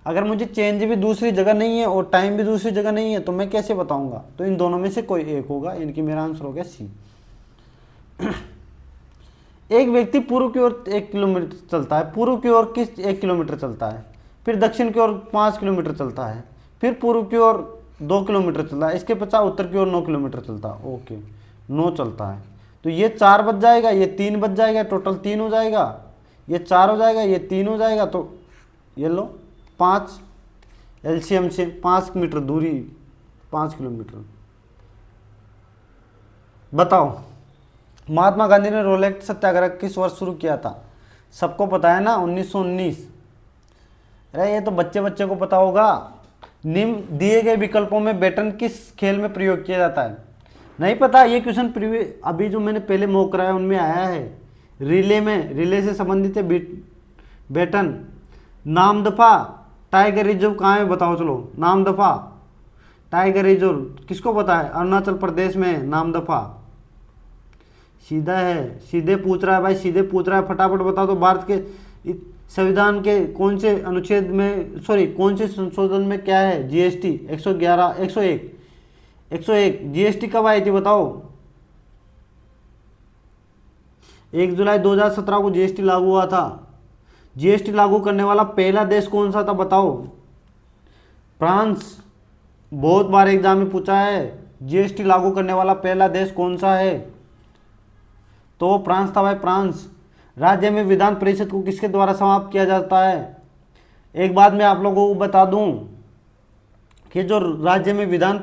अगर मुझे चेंज भी दूसरी जगह नहीं है और टाइम भी दूसरी जगह नहीं है तो मैं कैसे बताऊंगा? तो इन दोनों में से कोई एक होगा, इनकी मेरा आंसर हो गया सी। एक व्यक्ति पूर्व की ओर 1 किलोमीटर चलता है, पूर्व की ओर किस 1 किलोमीटर चलता है, फिर दक्षिण की ओर 5 किलोमीटर चलता है, फिर पूर्व की ओर 2 किलोमीटर चलता है, इसके पश्चात उत्तर की ओर 9 किलोमीटर चलता है। ओके, 9 चलता है, तो ये 4 बच जाएगा, ये 3 बच जाएगा, टोटल 3 हो जाएगा, ये 4 हो जाएगा, ये 3 हो जाएगा, तो ये लो 5, एलसीएम से 5 मीटर दूरी, 5 किलोमीटर। बताओ, महात्मा गांधी ने रोलेट सत्याग्रह किस वर्ष शुरू किया था? सबको पता है ना, 1919। अरे ये तो बच्चे बच्चे को पता होगा। निम्न दिए गए विकल्पों में बैटन किस खेल में प्रयोग किया जाता है? नहीं पता? ये क्वेश्चन अभी जो मैंने पहले मॉक कराया उनमें आया है। रिले में, रिले से संबंधित है बैटन। नामदफा टाइगर रिजर्व कहाँ है बताओ? चलो, नामदफा टाइगर रिजर्व किसको पता है? अरुणाचल प्रदेश में है नामदफा। सीधा है, सीधे पूछ रहा है भाई, सीधे पूछ रहा है, फटाफट बता दो। भारत के संविधान के कौन से अनुच्छेद में, सॉरी कौन से संशोधन में क्या है? जीएसटी 111 101 जीएसटी कब आई थी बताओ? 1 जुलाई 2017 को जीएसटी लागू हुआ था। जीएसटी लागू करने वाला पहला देश कौन सा था बताओ? फ्रांस। बहुत बार एग्जाम में पूछा है, जीएसटी लागू करने वाला पहला देश कौन सा है? तो फ्रांस था भाई, फ्रांस। राज्य में विधान परिषद को किसके द्वारा समाप्त किया जाता है? एक बात मैं आप लोगों को बता दूं कि जो राज्य में विधान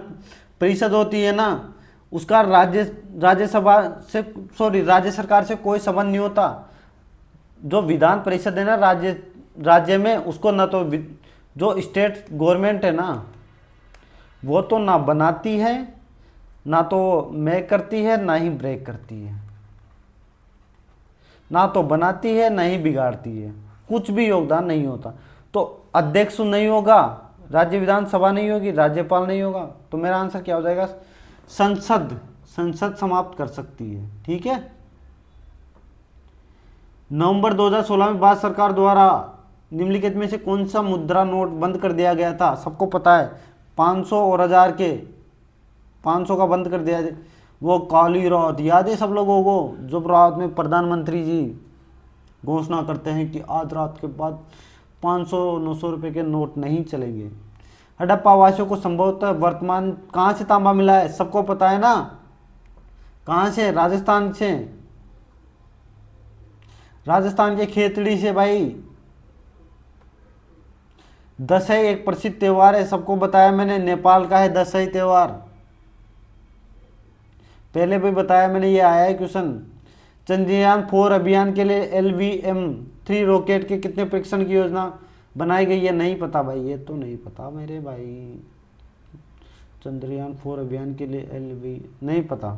परिषद होती है ना, उसका राज्यसभा से, सॉरी राज्य सरकार से कोई संबंध नहीं होता। जो विधान परिषद है ना राज्य में, उसको ना तो जो स्टेट गवर्नमेंट है ना, वो तो ना बनाती है, ना तो मेक करती है, ना ही ब्रेक करती है। ना तो बनाती है ना ही बिगाड़ती है, कुछ भी योगदान नहीं होता। तो अध्यक्ष नहीं होगा, राज्य विधानसभा नहीं होगी, राज्यपाल नहीं होगा, तो मेरा आंसर क्या हो जाएगा? संसद समाप्त कर सकती है। ठीक है। नवंबर 2016 में भारत सरकार द्वारा निम्नलिखित में से कौन सा मुद्रा नोट बंद कर दिया गया था? सबको पता है, 500 और 1000 के, 500 का बंद कर दिया। वो काली रात याद है सब लोगों को, जब रात में प्रधानमंत्री जी घोषणा करते हैं कि आज रात के बाद 500-900 रुपए के नोट नहीं चलेंगे। हड़प्पा वासियों को संभवतः वर्तमान कहाँ से तांबा मिला है, सबको पता है ना, कहाँ से? राजस्थान से, राजस्थान के खेतड़ी से भाई। दशहरी एक प्रसिद्ध त्योहार है, सबको बताया मैंने, नेपाल का है दशहरी त्योहार, पहले भी बताया मैंने, ये आया है क्वेश्चन। चंद्रयान-4 अभियान के लिए LVM-3 रॉकेट के कितने परीक्षण की योजना बनाई गई है? नहीं पता भाई, ये तो नहीं पता मेरे भाई। चंद्रयान-4 अभियान के लिए नहीं पता।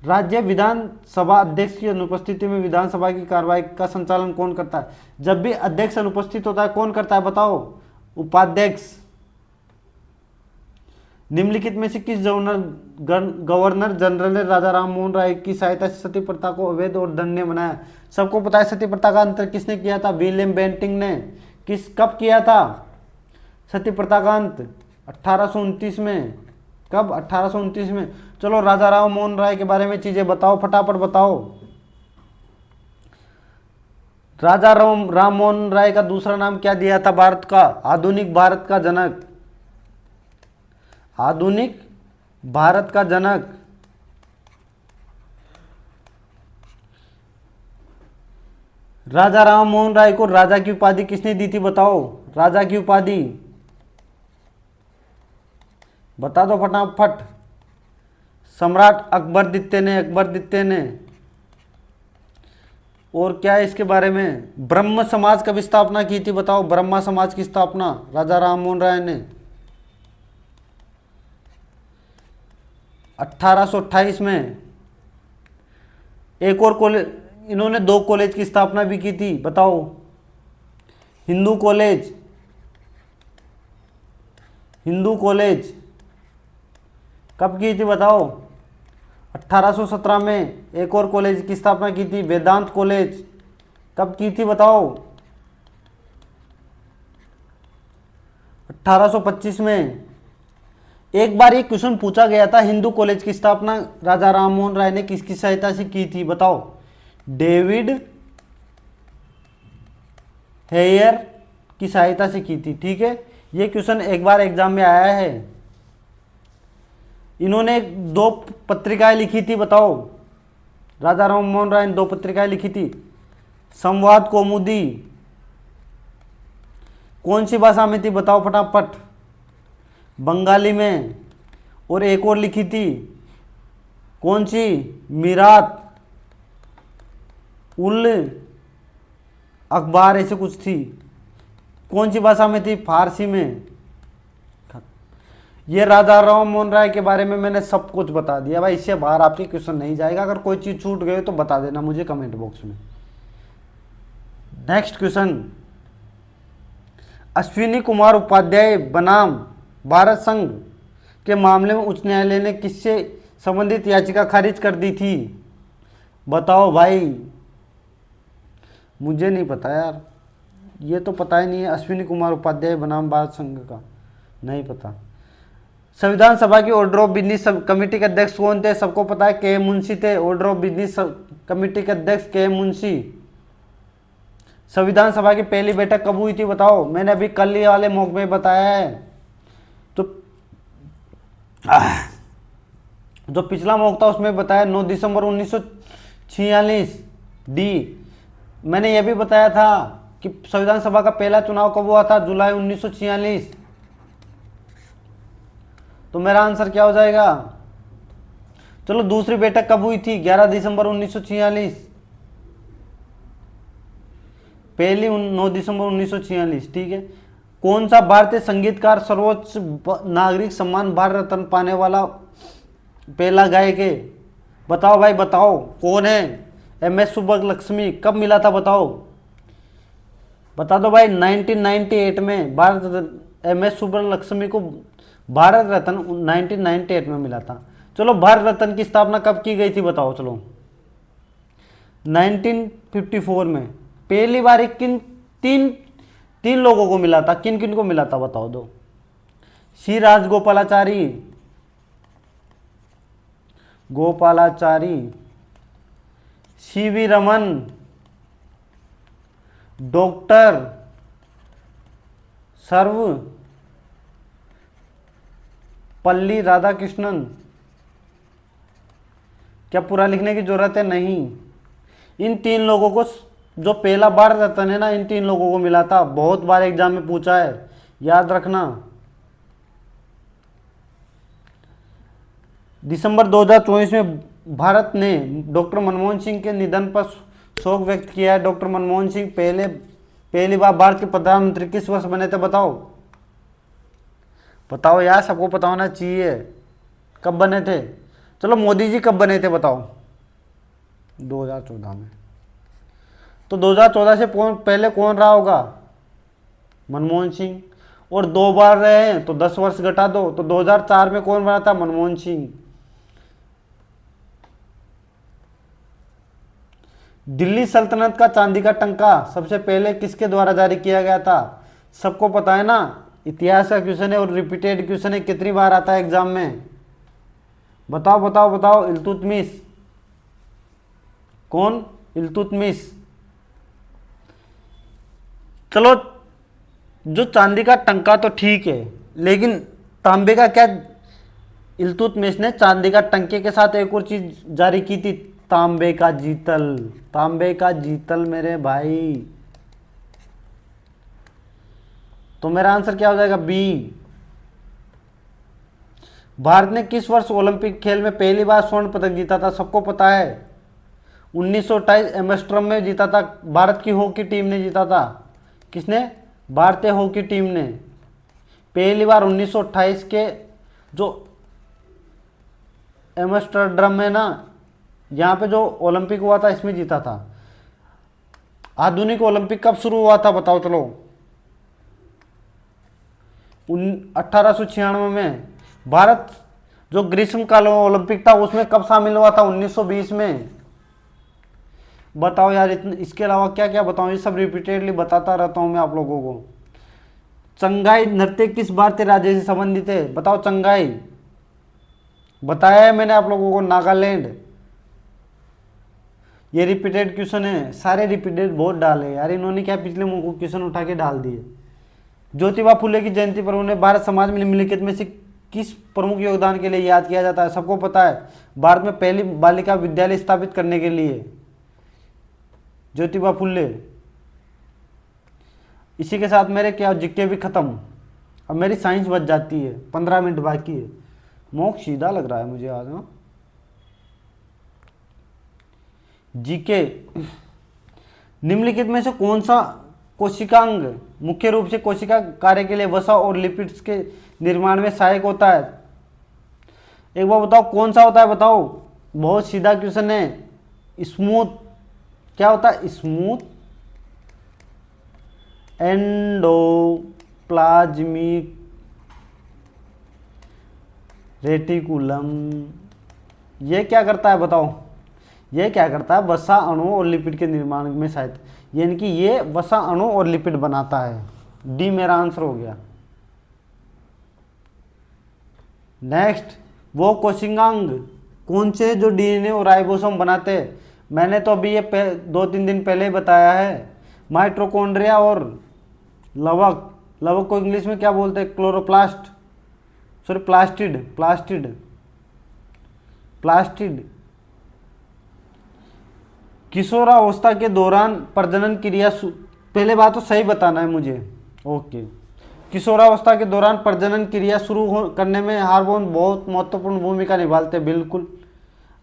राज्य विधानसभा अध्यक्ष की अनुपस्थिति में विधानसभा की कार्रवाई का संचालन कौन करता है? जब भी अध्यक्ष अनुपस्थित होता है कौन करता है बताओ? उपाध्यक्ष। निम्नलिखित में से किस गवर्नर जनरल ने राजा राम मोहन राय की सहायता से सती प्रथा को अवैध और दंडनीय बनाया? सबको पता है सती प्रथा का अंत किसने किया था? विलियम बेंटिंक ने। कब किया था सती प्रथा का अंत? 1829 में। कब? 1829 में। चलो राजा राम मोहन राय के बारे में चीजें बताओ, फटाफट बताओ। राजा राम मोहन राय का दूसरा नाम क्या दिया था भारत का? आधुनिक भारत का जनक। आधुनिक भारत का जनक। राजा राम मोहन राय को राजा की उपाधि किसने दी थी बताओ? राजा की उपाधि बता दो फटाफट। सम्राट अकबर द्वितीय ने। और क्या है इसके बारे में? ब्रह्म समाज कब स्थापना की थी बताओ? ब्रह्मा समाज की स्थापना राजा राम मोहन राय ने 1828 में। एक और कॉलेज, इन्होंने 2 कॉलेज की स्थापना भी की थी, बताओ? हिंदू कॉलेज कब की थी बताओ? 1817 में। एक और कॉलेज की स्थापना की थी, वेदांत कॉलेज, कब की थी बताओ? 1825 में। एक बार एक क्वेश्चन पूछा गया था, हिंदू कॉलेज की स्थापना राजा राम मोहन राय ने किसकी सहायता से की थी बताओ? डेविड हेयर की सहायता से की थी। ठीक है, ये क्वेश्चन एक बार एग्जाम में आया है। इन्होंने 2 पत्रिकाएं लिखी थी बताओ? राजा राम मोहन राय ने 2 पत्रिकाएं लिखी थी। संवाद कौमुदी कौन सी भाषा में थी बताओ फटाफट? बंगाली में। और एक और लिखी थी, कौन सी? मीरात उल अखबार ऐसे कुछ थी। कौन सी भाषा में थी? फारसी में। ये राजा राम मोहन राय के बारे में मैंने सब कुछ बता दिया भाई, इससे बाहर आपकी क्वेश्चन नहीं जाएगा। अगर कोई चीज छूट गई तो बता देना मुझे कमेंट बॉक्स में। नेक्स्ट क्वेश्चन, अश्विनी कुमार उपाध्याय बनाम भारत संघ के मामले में उच्च न्यायालय ने किससे संबंधित याचिका खारिज कर दी थी बताओ भाई? मुझे नहीं पता यार, ये तो पता ही नहीं है। अश्विनी कुमार उपाध्याय बनाम भारत संघ का नहीं पता। संविधान सभा की ऑर्डर ऑफ बिजनेस कमेटी के अध्यक्ष कौन थे? सबको पता है, के मुंशी थे। ऑर्डर ऑफ बिजनेस कमेटी के अध्यक्ष के मुंशी। संविधान सभा की पहली बैठक कब हुई थी बताओ? मैंने अभी कल ही वाले मॉक में बताया है। तो जो पिछला मॉक था उसमें बताया 9 दिसंबर 1946 डी। मैंने यह भी बताया था कि संविधान सभा का पहला चुनाव कब हुआ था? जुलाई 1946। तो मेरा आंसर क्या हो जाएगा? चलो दूसरी बैठक कब हुई थी? 11 दिसंबर 1946। पहली 9 दिसंबर 1946। ठीक है। कौन सा भारतीय संगीतकार सर्वोच्च नागरिक सम्मान भारत रत्न पाने वाला पहला गायक है? बताओ भाई बताओ, कौन है? MS सुब्बलक्ष्मी। कब मिला था बताओ? बता दो भाई। 1998 में भारत MS सुब्बलक्ष्मी को भारत रत्न 1998 में मिला था। चलो भारत रत्न की स्थापना कब की गई थी बताओ? चलो 1954 में। पहली बार तीन लोगों को मिला था। किन किन को मिला था बताओ दो? सी राजगोपालाचारी, CV रमन, डॉक्टर सर्वपल्ली राधाकृष्णन। क्या पूरा लिखने की जरूरत है? नहीं। इन 3 लोगों को, जो पहला भारत रत्न है ना, इन 3 लोगों को मिला था। बहुत बार एग्जाम में पूछा है, याद रखना। दिसंबर 2024 में भारत ने डॉक्टर मनमोहन सिंह के निधन पर शोक व्यक्त किया है। डॉक्टर मनमोहन सिंह पहली बार भारत के प्रधानमंत्री किस वर्ष बने थे? बताओ बताओ यार, सबको पता होना चाहिए। कब बने थे? चलो, मोदी जी कब बने थे बताओ? 2014 में। तो 2014 से पहले कौन रहा होगा? मनमोहन सिंह। और 2 बार रहे हैं तो 10 वर्ष घटा दो, तो 2004 में कौन बना था? मनमोहन सिंह। दिल्ली सल्तनत का चांदी का टंका सबसे पहले किसके द्वारा जारी किया गया था? सबको पता है ना, इतिहास का क्वेश्चन है और रिपीटेड क्वेश्चन है। कितनी बार आता है एग्जाम में? बताओ बताओ बताओ। इल्तुतमिश। कौन? इल्तुतमिश। चलो, जो चांदी का टंका तो ठीक है, लेकिन तांबे का क्या? इल्तुतमिश ने चांदी का टंके के साथ एक और चीज जारी की थी, तांबे का जीतल। तांबे का जीतल मेरे भाई। तो मेरा आंसर क्या हो जाएगा? बी। भारत ने किस वर्ष ओलंपिक खेल में पहली बार स्वर्ण पदक जीता था? सबको पता है, 1928 एम्स्टर्डम में जीता था। भारत की हॉकी टीम ने जीता था। किसने? भारतीय हॉकी टीम ने पहली बार 1928 के जो एम्स्टर्डम में ना, यहाँ पे जो ओलंपिक हुआ था, इसमें जीता था। आधुनिक ओलंपिक कब शुरू हुआ था बताओ? चलो, 1896 में। भारत जो ग्रीष्मकाल ओलंपिक था उसमें कब शामिल हुआ था? 1920 में। बताओ यार, इसके अलावा क्या क्या बताऊं? ये सब रिपीटेडली बताता रहता हूं मैं आप लोगों को। चंगाई नृत्य किस भारतीय राज्य से संबंधित है? बताओ। चंगाई बताया है मैंने आप लोगों को, नागालैंड। ये रिपीटेड क्वेश्चन है, सारे रिपीटेड बहुत डाले यार इन्होंने। क्या पिछले क्वेश्चन उठा के डाल दिए। ज्योतिबा फुले की जयंती पर उन्हें भारत समाज में निम्नलिखित में से किस प्रमुख योगदान के लिए याद किया जाता है? सबको पता है, भारत में पहली बालिका विद्यालय स्थापित करने के लिए ज्योतिबा फुले। इसी के साथ मेरे क्या जीके भी खत्म। अब मेरी साइंस बच जाती है, 15 मिनट बाकी है। मौक सीधा लग रहा है मुझे आज। हाँ, जीके। निम्नलिखित में से कौन सा कोशिकांग मुख्य रूप से कोशिका कार्य के लिए वसा और लिपिड्स के निर्माण में सहायक होता है? एक बार बताओ, कौन सा होता है? बताओ। बहुत सीधा क्वेश्चन है। स्मूथ। क्या होता है? Smooth endoplasmic reticulum. ये क्या करता है बताओ? ये क्या करता है? वसा अणु और लिपिड के निर्माण में सहायता, यानी कि ये वसा अणु और लिपिड बनाता है। डी मेरा आंसर हो गया। नेक्स्ट, वो कोशिकांग कौन से जो डीएनए और राइबोसोम बनाते हैं? मैंने तो अभी ये 2-3 दिन पहले ही बताया है। माइटोकॉन्ड्रिया और लवक। लवक को इंग्लिश में क्या बोलते हैं? Chloroplast, sorry plastid. Plastid plastid किशोरावस्था के दौरान प्रजनन क्रिया पहले बात तो सही बताना है मुझे। ओके। किशोरावस्था के दौरान प्रजनन क्रिया करने में हार्मोन बहुत महत्वपूर्ण भूमिका निभाते हैं। बिल्कुल,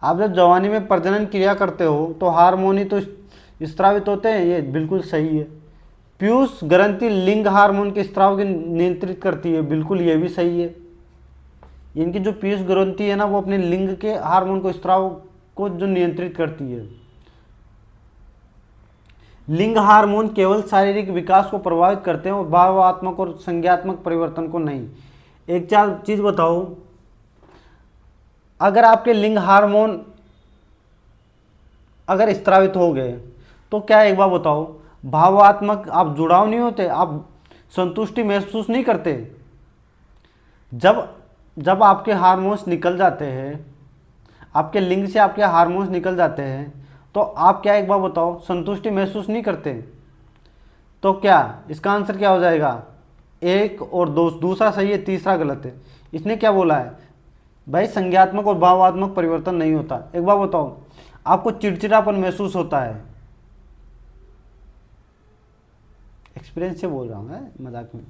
आप जब जवानी में प्रजनन क्रिया करते हो तो हार्मोन ही तो स्रावित होते हैं। ये बिल्कुल सही है। पीयूष ग्रंथि लिंग हार्मोन के स्राव को नियंत्रित करती है। बिल्कुल, ये भी सही है। इनकी जो पीयूष ग्रंथि है ना, वो अपने लिंग के हार्मोन को स्राव को जो नियंत्रित करती है। लिंग हार्मोन केवल शारीरिक विकास को प्रभावित करते हैं और भावात्मक और संज्ञात्मक परिवर्तन को नहीं। एक चीज बताओ, अगर आपके लिंग हार्मोन अगर स्त्रावित हो गए तो क्या, एक बार बताओ, भावात्मक आप जुड़ाव नहीं होते? आप संतुष्टि महसूस नहीं करते? जब आपके हार्मोन्स निकल जाते हैं, आपके लिंग से आपके हार्मोन्स निकल जाते हैं, तो आप क्या, एक बार बताओ, संतुष्टि महसूस नहीं करते? तो क्या इसका आंसर क्या हो जाएगा? एक और दो, दूसरा सही है, तीसरा गलत है। इसने क्या बोला है भाई, संज्ञात्मक और भावात्मक परिवर्तन नहीं होता। एक बार बताओ, आपको चिड़चिड़ापन महसूस होता है, एक्सपीरियंस से बोल रहा हूँ, मजाक में।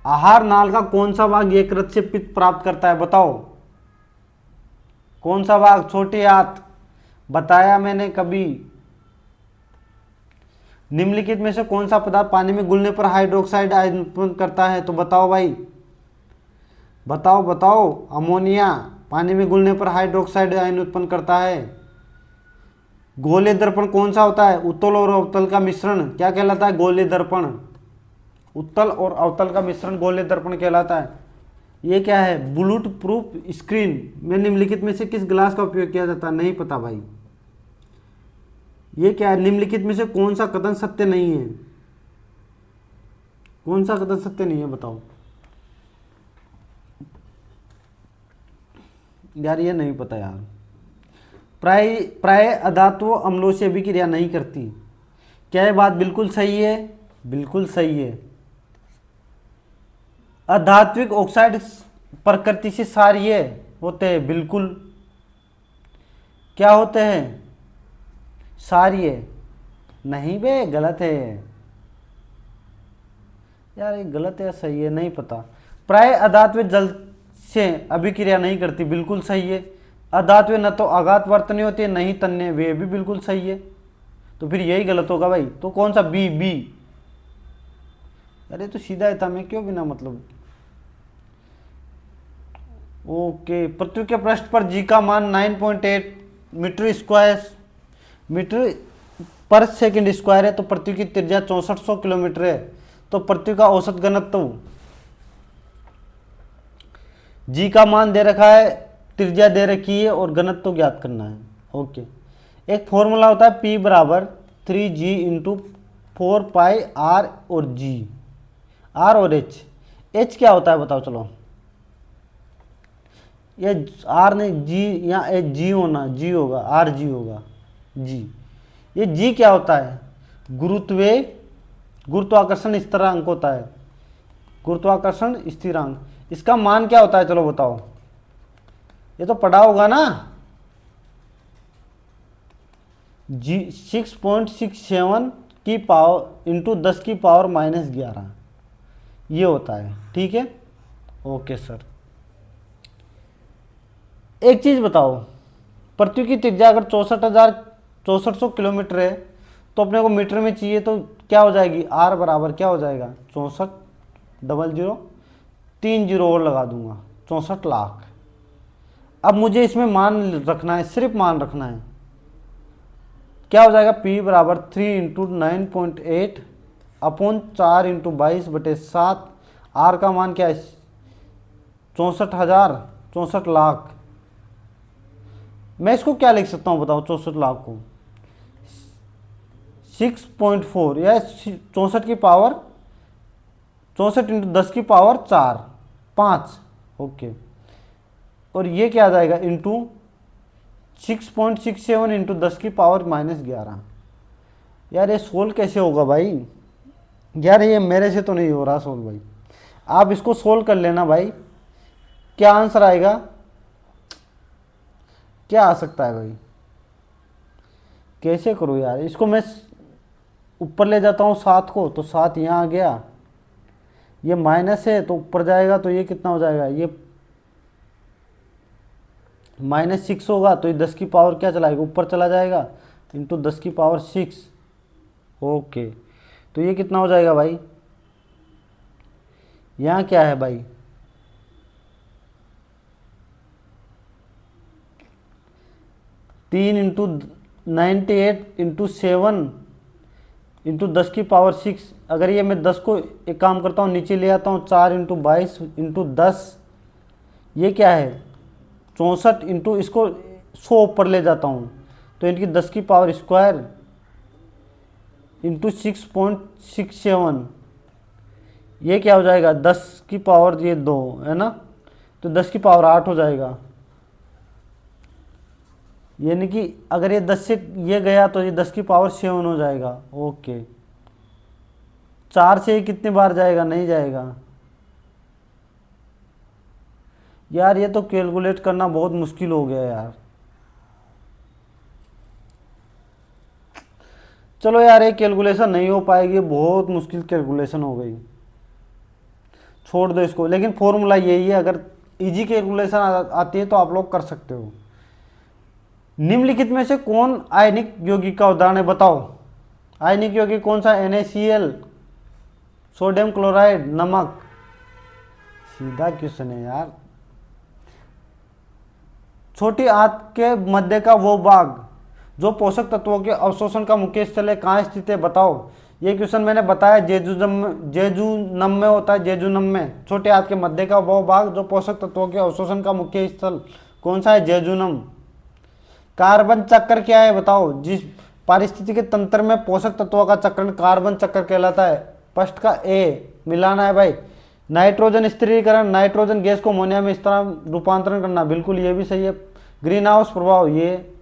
आहार नाल का कौन सा भाग यकृत से पित्त प्राप्त करता है, बताओ कौन सा भाग? छोटी आंत, बताया मैंने कभी। निम्नलिखित में से कौन सा पदार्थ पानी में घुलने पर हाइड्रोक्साइड आयन उत्पन्न करता है, तो बताओ भाई, बताओ बताओ। अमोनिया पानी में घुलने पर हाइड्रोक्साइड आयन उत्पन्न करता है। गोलीय दर्पण कौन सा होता है? उत्तल और अवतल का मिश्रण क्या कहलाता है? गोलीय दर्पण। उत्तल और अवतल का मिश्रण गोलीय दर्पण कहलाता है। ये क्या है? बुलेट प्रूफ स्क्रीन में निम्नलिखित में से किस ग्लास का उपयोग किया जाता है? नहीं पता भाई। ये क्या है? निम्नलिखित में से कौन सा कथन सत्य नहीं है? कौन सा कथन सत्य नहीं है, बताओ यार, ये नहीं पता यार। प्राय प्राय अधातु अम्लों से अभिक्रिया नहीं करती। क्या ये बात बिल्कुल सही है? बिल्कुल सही है। अधात्विक ऑक्साइड प्रकृति से क्षारीय होते हैं, बिल्कुल। क्या होते हैं? क्षारीय। नहीं बे, गलत है यार, ये गलत है सही है, नहीं पता। प्राय अधात्व जल से अभिक्रिया नहीं करती, बिल्कुल सही है। अधात्व न तो आघात वर्तनी होती है, नहीं तन्य, वे भी बिल्कुल सही है। तो फिर यही गलत होगा भाई। तो कौन सा? B, B. अरे तो सीधा ही था, मैं क्यों बिना मतलब। ओके, पृथ्वी के पृष्ठ पर जी का मान 9.8 मीटर स्क्वायर मीटर पर सेकंड स्क्वायर है। तो पृथ्वी की त्रिज्या 6400 किलोमीटर है। तो पृथ्वी का औसत घनत्व, जी का मान दे रखा है, त्रिज्या दे रखी है और घनत्व ज्ञात करना है। ओके, एक फॉर्मूला होता है P बराबर 3G इंटू 4 पाई R और G, R और H क्या होता है बताओ? चलो, ये R नहीं, G या G होना, G होगा, RG होगा, G। ये G क्या होता है? गुरुत्वाकर्षण स्थिरांक होता है, गुरुत्वाकर्षण स्थिरांक। इसका मान क्या होता है, चलो बताओ? ये तो पढ़ा होगा ना। जी 6.67 की पावर इंटू 10 की पावर -11, ये होता है, ठीक है। ओके सर, एक चीज बताओ, पृथ्वी की त्रिज्या अगर 6400 किलोमीटर है, तो अपने को मीटर में चाहिए, तो क्या हो जाएगी? R बराबर क्या हो जाएगा? 6400, 30 और लगा दूंगा, 64 लाख। अब मुझे इसमें मान रखना है, सिर्फ मान रखना है। क्या हो जाएगा? P बराबर 3 इंटू 9.8 अपॉन 4 इंटू 22/7। R का मान क्या है? 64,000, 64 लाख। मैं इसको क्या लिख सकता हूँ बताओ? 64 लाख को 6.4 या 64 की पावर 64 इंटू 10 की पावर 4, 5। ओके, और ये क्या आ जाएगा? इंटू 6.67 इंटू 10 की पावर -11। यार ये सोल्व कैसे होगा भाई? यार ये मेरे से तो नहीं हो रहा सोल्व भाई, आप इसको सोल्व कर लेना भाई। क्या आंसर आएगा? क्या आ सकता है भाई? कैसे करूँ यार इसको? मैं ऊपर ले जाता हूँ 7 को, तो 7 यहाँ आ गया, ये माइनस है तो ऊपर जाएगा, तो ये कितना हो जाएगा? ये -6 होगा, तो ये 10 की पावर क्या चलाएगा? ऊपर चला जाएगा, इंटू 10 की पावर 6। ओके, तो ये कितना हो जाएगा भाई? यहाँ क्या है भाई? 3 इंटू 98 इंटू 7 इंटू 10 की पावर 6। अगर ये मैं 10 को एक काम करता हूँ, नीचे ले आता हूँ, 4 इंटू 22 इंटू 10, ये क्या है? 64 इंटू इसको 100 ऊपर ले जाता हूँ, तो इनकी 10 की पावर स्क्वायर इंटू 6.67, ये क्या हो जाएगा? 10 की पावर ये 2 है ना, तो 10 की पावर 8 हो जाएगा। यानी कि अगर ये 10 से ये गया, तो ये 10 की पावर 7 हो जाएगा। ओके, 4 से कितनी बार जाएगा, नहीं जाएगा यार, ये तो कैलकुलेट करना बहुत मुश्किल हो गया यार। चलो यार, ये कैलकुलेशन नहीं हो पाएगी, बहुत मुश्किल कैलकुलेशन हो गई, छोड़ दो इसको। लेकिन फॉर्मूला यही है, अगर इजी कैलकुलेशन आती है तो आप लोग कर सकते हो। निम्नलिखित में से कौन आयनिक यौगिक का उदाहरण है, बताओ। आयनिक यौगिक कौन सा, NaCl, सोडियम क्लोराइड, नमक। सीधा क्वेश्चन है यार। छोटी आंत के मध्य का वो भाग जो पोषक तत्वों के अवशोषण का मुख्य स्थल है, कहाँ स्थित है, बताओ। ये क्वेश्चन मैंने बताया जेजुनम में होता है, जेजुनम में। छोटे आंत के मध्य का वो भाग जो पोषक तत्वों के अवशोषण का मुख्य स्थल कौन सा है, जेजुनम। कार्बन चक्र क्या है, बताओ। जिस पारिस्थितिकी तंत्र में पोषक तत्वों का चक्रण कार्बन चक्र कहलाता है। फर्स्ट का ए मिलाना है भाई। नाइट्रोजन स्थिरीकरण, नाइट्रोजन गैस को अमोनिया में इस तरह रूपांतरण करना, बिल्कुल ये भी सही है। ग्रीन हाउस प्रभाव, ये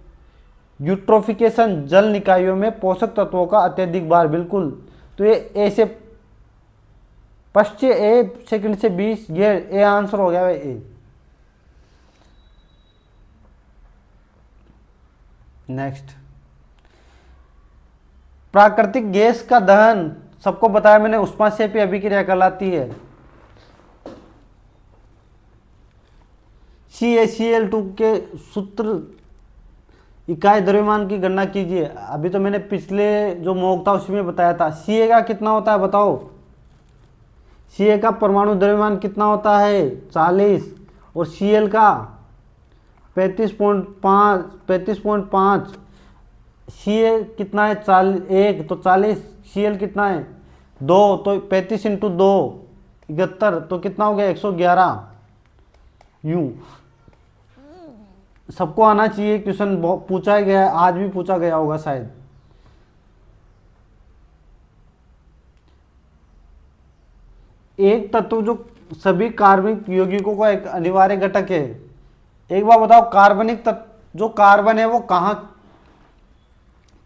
यूट्रोफिकेशन, जल निकायों में पोषक तत्वों का अत्यधिक भार, बिल्कुल। तो ये ए से फर्स्ट से ए, सेकंड से 20, ये ए आंसर हो गया भाई, ए। नेक्स्ट, प्राकृतिक गैस का दहन, सबको बताया मैंने, ऊष्माक्षेपी अभिक्रिया कहलाती है। CaCl2 के सूत्र, इकाई द्रव्यमान की गणना कीजिए। अभी तो मैंने पिछले जो मॉक था उसमें बताया था। Ca का कितना होता है, बताओ। Ca का परमाणु द्रव्यमान कितना होता है, 40, और Cl का 35.5। Ca कितना है, 1 तो 40, Cl कितना है 2, तो 35 × 2 71, तो कितना हो गया 111। यूं सबको आना चाहिए, क्वेश्चन पूछा गया है, आज भी पूछा गया होगा शायद। एक तत्व जो सभी कार्बनिक यौगिकों का एक अनिवार्य घटक है। एक बार बताओ, कार्बनिक तत्व जो कार्बन है वो कहाँ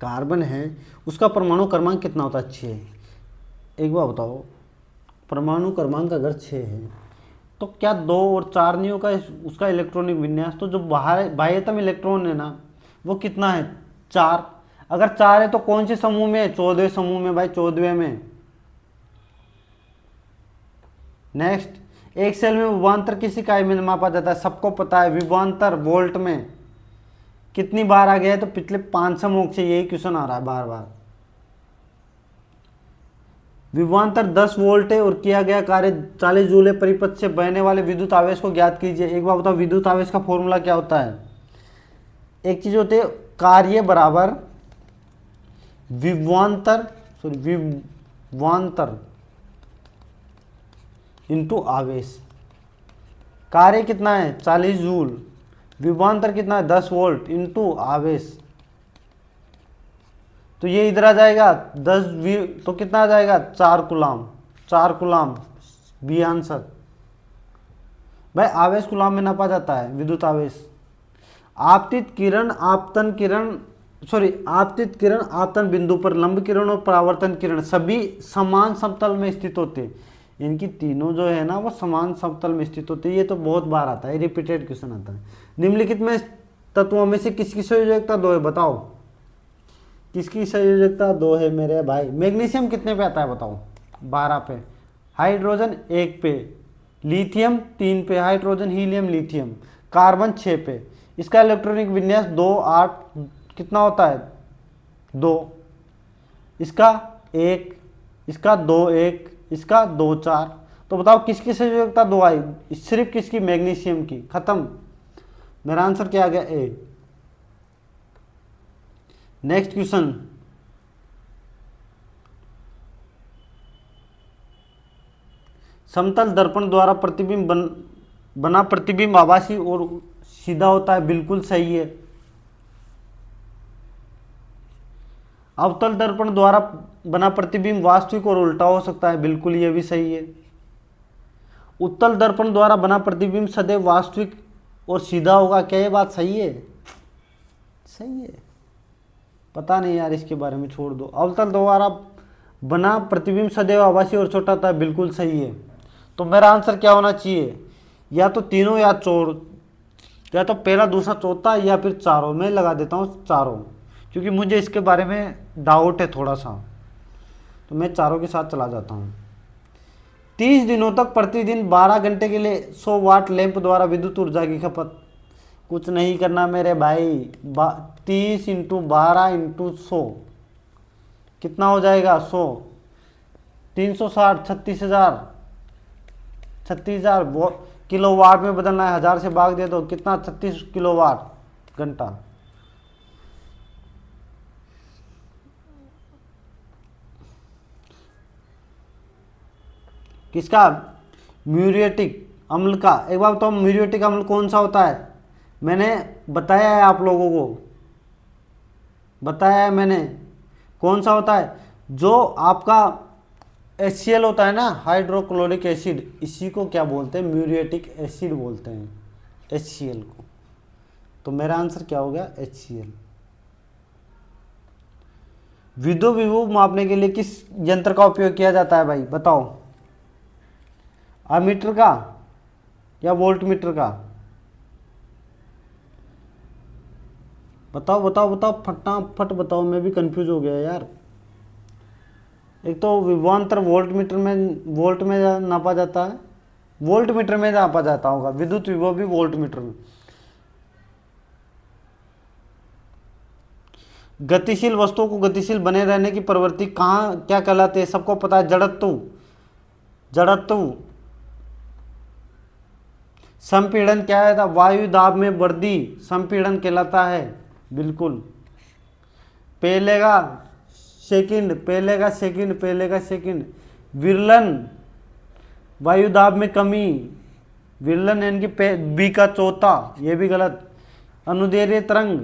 कार्बन है, उसका परमाणु क्रमांक कितना होता है, 6। एक बार बताओ, परमाणु क्रमांक अगर 6 है तो क्या 2 और 4 नहीं होगा उसका इलेक्ट्रॉनिक विन्यास। तो जो बाह्यतम इलेक्ट्रॉन है ना वो कितना है, 4। अगर 4 है तो कौन से समूह में है, 14वें समूह में भाई, 14वें में। नेक्स्ट, एक सेल में विभवांतर किस इकाई में मापा जाता है, सबको पता है, विभवांतर वोल्ट में। कितनी बार आ गया है, तो पिछले 500 मॉक से यही क्वेश्चन आ रहा है बार बार। विभवांतर 10 वोल्ट है और किया गया कार्य 40 जूल परिपथ से बहने वाले विद्युत आवेश को ज्ञात कीजिए। एक बार बताओ, विद्युत आवेश का फॉर्मूला क्या होता है। एक चीज होती है कार्य बराबर विभवांतर इंटू आवेश। कार्य कितना है 40 जूल, विभवांतर कितना है 10 वोल्ट इंटू आवेश। तो ये इधर आ जाएगा 10 तो कितना आ जाएगा 4 कूलाम। 4 coulomb B answer. भाई आवेश कूलाम में नापा जाता है, विद्युत आवेश। आपतित किरण आपतन बिंदु पर लंब किरण और परावर्तन किरण सभी समान समतल में स्थित होते हैं। इनकी तीनों जो है ना वो समान समतल में स्थित होते हैं। ये तो बहुत बार आता है, रिपीटेड क्वेश्चन आता है। निम्नलिखित में तत्वों में से किसकी संयोजकता 2 है, बताओ। किसकी संयोजकता 2 है मेरे भाई। मैग्नीशियम कितने पे आता है बताओ, 12 पे। हाइड्रोजन 1 पे, लिथियम 3 पे, हाइड्रोजन हीलियम लिथियम। कार्बन 6 पे। इसका इलेक्ट्रॉनिक विन्यास 2 8 कितना होता है 2। इसका 1, इसका 2 1, इसका 2 4। तो बताओ किसकी संयोजकता 2 आई, सिर्फ किसकी, मैग्नीशियम की। खत्म, मेरा आंसर क्या आ गया, ए। नेक्स्ट क्वेश्चन, समतल दर्पण द्वारा प्रतिबिंब बना प्रतिबिंब आभासी और सीधा होता है, बिल्कुल सही है। अवतल दर्पण द्वारा बना प्रतिबिंब वास्तविक और उल्टा हो सकता है, बिल्कुल ये भी सही है। उत्तल दर्पण द्वारा बना प्रतिबिंब सदैव वास्तविक और सीधा होगा, क्या ये बात सही है, सही है। पता नहीं यार, इसके बारे में छोड़ दो। अवतल द्वारा बना प्रतिबिंब सदैव आभासी और छोटा था, बिल्कुल सही है। तो मेरा आंसर क्या होना चाहिए, या तो तीनों या चोर, या तो पहला दूसरा चौथा या फिर चारों। मैं लगा देता हूँ चारों, क्योंकि मुझे इसके बारे में डाउट है थोड़ा सा, तो मैं चारों के साथ चला जाता हूँ। 30 दिनों तक प्रतिदिन 12 घंटे के लिए 100 वाट लैंप द्वारा विद्युत ऊर्जा की खपत। कुछ नहीं करना मेरे भाई, 30 इंटू 12 इंटू 100 कितना हो जाएगा, 100, 360, 36,000, 36,000 किलो वाट में बदलना है, 1000 से भाग दे दो, कितना, 36 किलो वाट घंटा। किसका, म्यूरिएटिक अम्ल का। एक बार बताओ म्यूरिएटिक अम्ल कौन सा होता है, मैंने बताया है आप लोगों को, बताया है मैंने कौन सा होता है। जो आपका HCl होता है ना, हाइड्रोक्लोरिक एसिड, इसी को क्या बोलते हैं, म्यूरिएटिक एसिड बोलते हैं, HCl को। तो मेरा आंसर क्या हो गया, HCl। विद्युत विभव मापने के लिए किस यंत्र का उपयोग किया जाता है भाई, बताओ, अमीटर का या वोल्ट मीटर का, बताओ बताओ बताओ, फटाफट बताओ, मैं भी कंफ्यूज हो गया यार। एक तो विभवांतर वोल्ट में नापा जाता है, वोल्ट मीटर में नापा जाता होगा, विद्युत विभव भी वोल्ट मीटर में। गतिशील वस्तुओं को गतिशील बने रहने की प्रवृत्ति कहाँ क्या कहलाती है, सबको पता है, जड़त्व। जड़त्व। संपीड़न क्या है था, वायु दाब में वृद्धि संपीड़न कहलाता है, बिल्कुल। पहले का सेकंड, पहले का सेकंड, पहले का सेकंड। विरलन, वायु दाब में कमी, विरलन यानी कि बी का चौथा, ये भी गलत। अनुदैर्ध्य तरंग,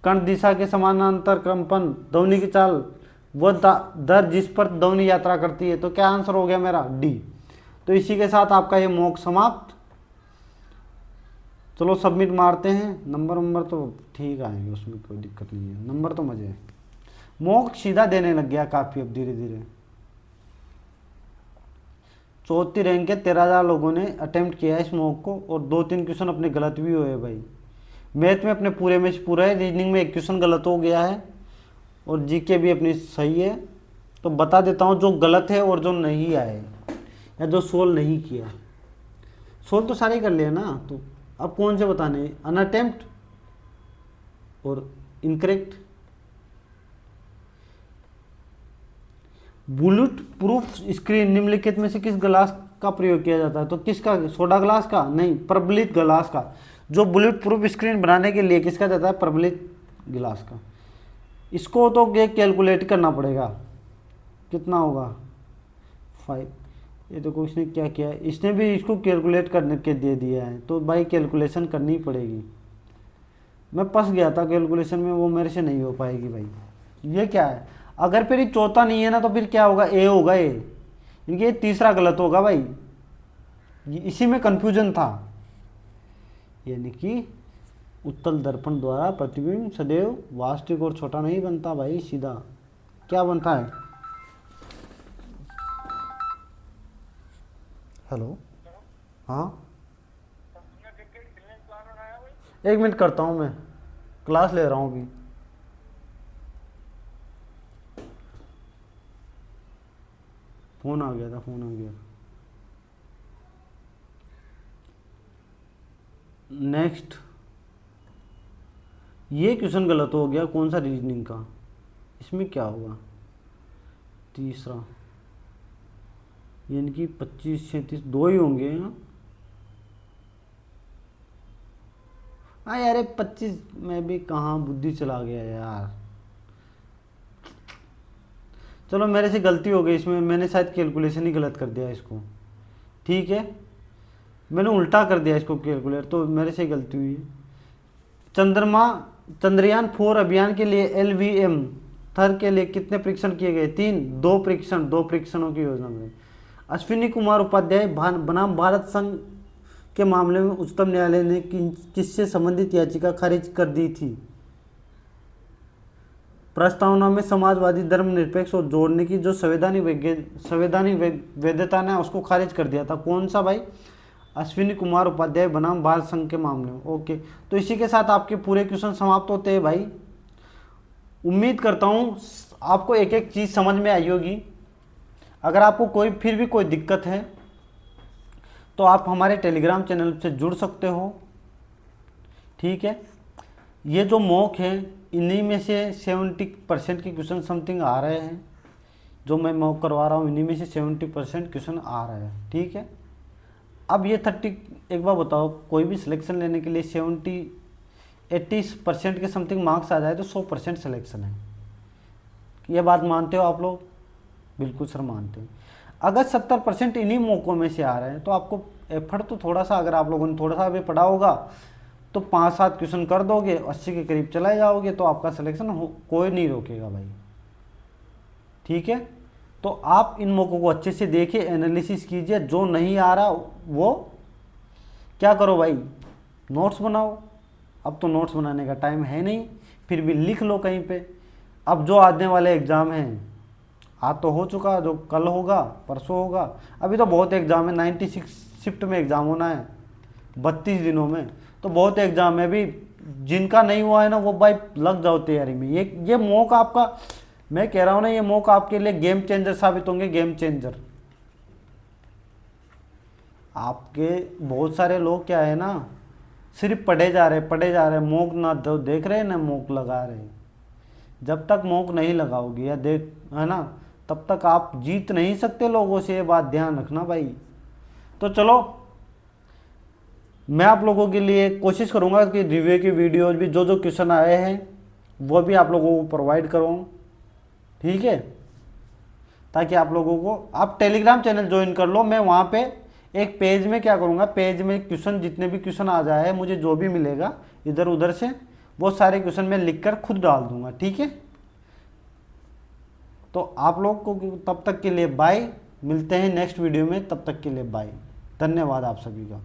कण दिशा के समानांतर कंपन, ध्वनि की चाल, वह दर जिस पर ध्वनि यात्रा करती है। तो क्या आंसर हो गया मेरा, डी। तो इसी के साथ आपका ये मॉक समाप्त। चलो सबमिट मारते हैं, नंबर तो ठीक आएंगे, उसमें कोई दिक्कत नहीं है, नंबर तो मजे है। मॉक सीधा देने लग गया काफ़ी अब धीरे धीरे। चौथी रैंक के 13,000 लोगों ने अटेम्प्ट किया है इस मॉक को, और 2-3 क्वेश्चन अपने गलत भी हुए भाई। मैथ में अपने पूरे में से पूरा है, रीजनिंग में एक क्वेश्चन गलत हो गया है, और जीके भी अपनी सही है। तो बता देता हूँ जो गलत है और जो नहीं आए, या जो सोल्व नहीं किया। सोल्व तो सारे कर लिए ना, तो अब कौन से बताने, अनअटेम्प्ट और इनकरेक्ट। बुलेट प्रूफ स्क्रीन निम्नलिखित में से किस ग्लास का प्रयोग किया जाता है, तो किसका, सोडा ग्लास का नहीं, प्रबलित ग्लास का। जो बुलेट प्रूफ स्क्रीन बनाने के लिए किसका जाता है, प्रबलित ग्लास का। इसको तो कैलकुलेट करना पड़ेगा, कितना होगा 5। ये देखो इसने क्या किया, इसने भी इसको कैलकुलेट करने के दे दिया है, तो भाई कैलकुलेशन करनी पड़ेगी। मैं फंस गया था कैलकुलेशन में, वो मेरे से नहीं हो पाएगी भाई। ये क्या है, अगर फिर ये चौथा नहीं है ना, तो फिर क्या होगा, ए होगा, इनके ये तीसरा गलत होगा भाई, इसी में कंफ्यूजन था। यानी कि उत्तल दर्पण द्वारा प्रतिबिंब सदैव वास्तविक और छोटा नहीं बनता भाई, सीधा क्या बनता है। हेलो, हाँ, 1 मिनट करता हूँ, मैं क्लास ले रहा हूँ अभी। फ़ोन आ गया था, फ़ोन आ गया। नेक्स्ट, ये क्वेश्चन गलत हो गया, कौन सा, रीजनिंग का। इसमें क्या होगा, तीसरा, यानी कि 25, 36 दो ही होंगे। हाँ यार 25 में भी कहाँ बुद्धि चला गया यार। चलो मेरे से गलती हो गई इसमें, मैंने शायद कैलकुलेशन ही गलत कर दिया इसको, ठीक है, मैंने उल्टा कर दिया इसको कैलकुलेट, तो मेरे से गलती हुई है। चंद्रयान 4 अभियान के लिए LVM थर के लिए कितने परीक्षण किए गए, 3, 2 परीक्षण, 2 परीक्षणों की योजना में। अश्विनी कुमार उपाध्याय बनाम भारत संघ के मामले में उच्चतम न्यायालय ने किससे संबंधित याचिका खारिज कर दी थी, प्रस्तावना में समाजवादी धर्मनिरपेक्ष और जोड़ने की जो संवैधानिक वैधता ने उसको खारिज कर दिया था। कौन सा भाई? अश्विनी कुमार उपाध्याय बनाम बाल संघ के मामले में। ओके, तो इसी के साथ आपके पूरे क्वेश्चन समाप्त होते हैं भाई। उम्मीद करता हूँ आपको एक एक चीज़ समझ में आई होगी। अगर आपको फिर भी कोई दिक्कत है तो आप हमारे टेलीग्राम चैनल से जुड़ सकते हो, ठीक है। ये जो मॉक है इन्हीं में से 70% के क्वेश्चन समथिंग आ रहे हैं। जो मैं मॉक करवा रहा हूँ इन्हीं में से 70% क्वेश्चन आ रहे हैं, ठीक है। अब ये 30, एक बार बताओ, कोई भी सिलेक्शन लेने के लिए 80% के समथिंग मार्क्स आ जाए तो 100% सिलेक्शन है। ये बात मानते हो आप लोग? बिल्कुल सर मानते हैं। अगर 70% इन्हीं मौक़ों में से आ रहे हैं तो आपको एफर्ट तो थोड़ा सा, अगर आप लोगों ने थोड़ा सा भी पढ़ा होगा तो 5-7 क्वेश्चन कर दोगे, 80 के करीब चले जाओगे तो आपका सिलेक्शन कोई नहीं रोकेगा भाई, ठीक है। तो आप इन मौक़ों को अच्छे से देखिए, एनालिसिस कीजिए। जो नहीं आ रहा वो क्या करो भाई, नोट्स बनाओ। अब तो नोट्स बनाने का टाइम है नहीं, फिर भी लिख लो कहीं पे। अब जो आने वाले एग्ज़ाम हैं, आज तो हो चुका, जो कल होगा परसों होगा, अभी तो बहुत एग्ज़ाम है। 96 शिफ्ट में एग्ज़ाम होना है 32 दिनों में, तो बहुत एग्ज़ाम है। अभी जिनका नहीं हुआ है ना वो भाई लग जाओ तैयारी में। ये मौका आपका, मैं कह रहा हूँ ना, ये मौका आपके लिए गेम चेंजर साबित होंगे, गेम चेंजर। आपके बहुत सारे लोग क्या है ना, सिर्फ पढ़े जा रहे, मौक ना देख रहे ना मौक लगा रहे। जब तक मौक नहीं लगाओगे या देख, है ना, तब तक आप जीत नहीं सकते लोगों से। ये बात ध्यान रखना भाई। तो चलो, मैं आप लोगों के लिए कोशिश करूंगा कि रिव्यू की वीडियोज भी जो क्वेश्चन आए हैं वो भी आप लोगों को प्रोवाइड करूँ, ठीक है। ताकि आप लोगों को, आप टेलीग्राम चैनल ज्वाइन कर लो। मैं वहाँ पे एक पेज में क्या करूँगा, पेज में क्वेश्चन, जितने भी क्वेश्चन आ जाए, मुझे जो भी मिलेगा इधर उधर से, वो सारे क्वेश्चन मैं लिख कर खुद डाल दूंगा, ठीक है। तो आप लोग को तब तक के लिए बाय, मिलते हैं नेक्स्ट वीडियो में, तब तक के लिए बाय। धन्यवाद आप सभी का।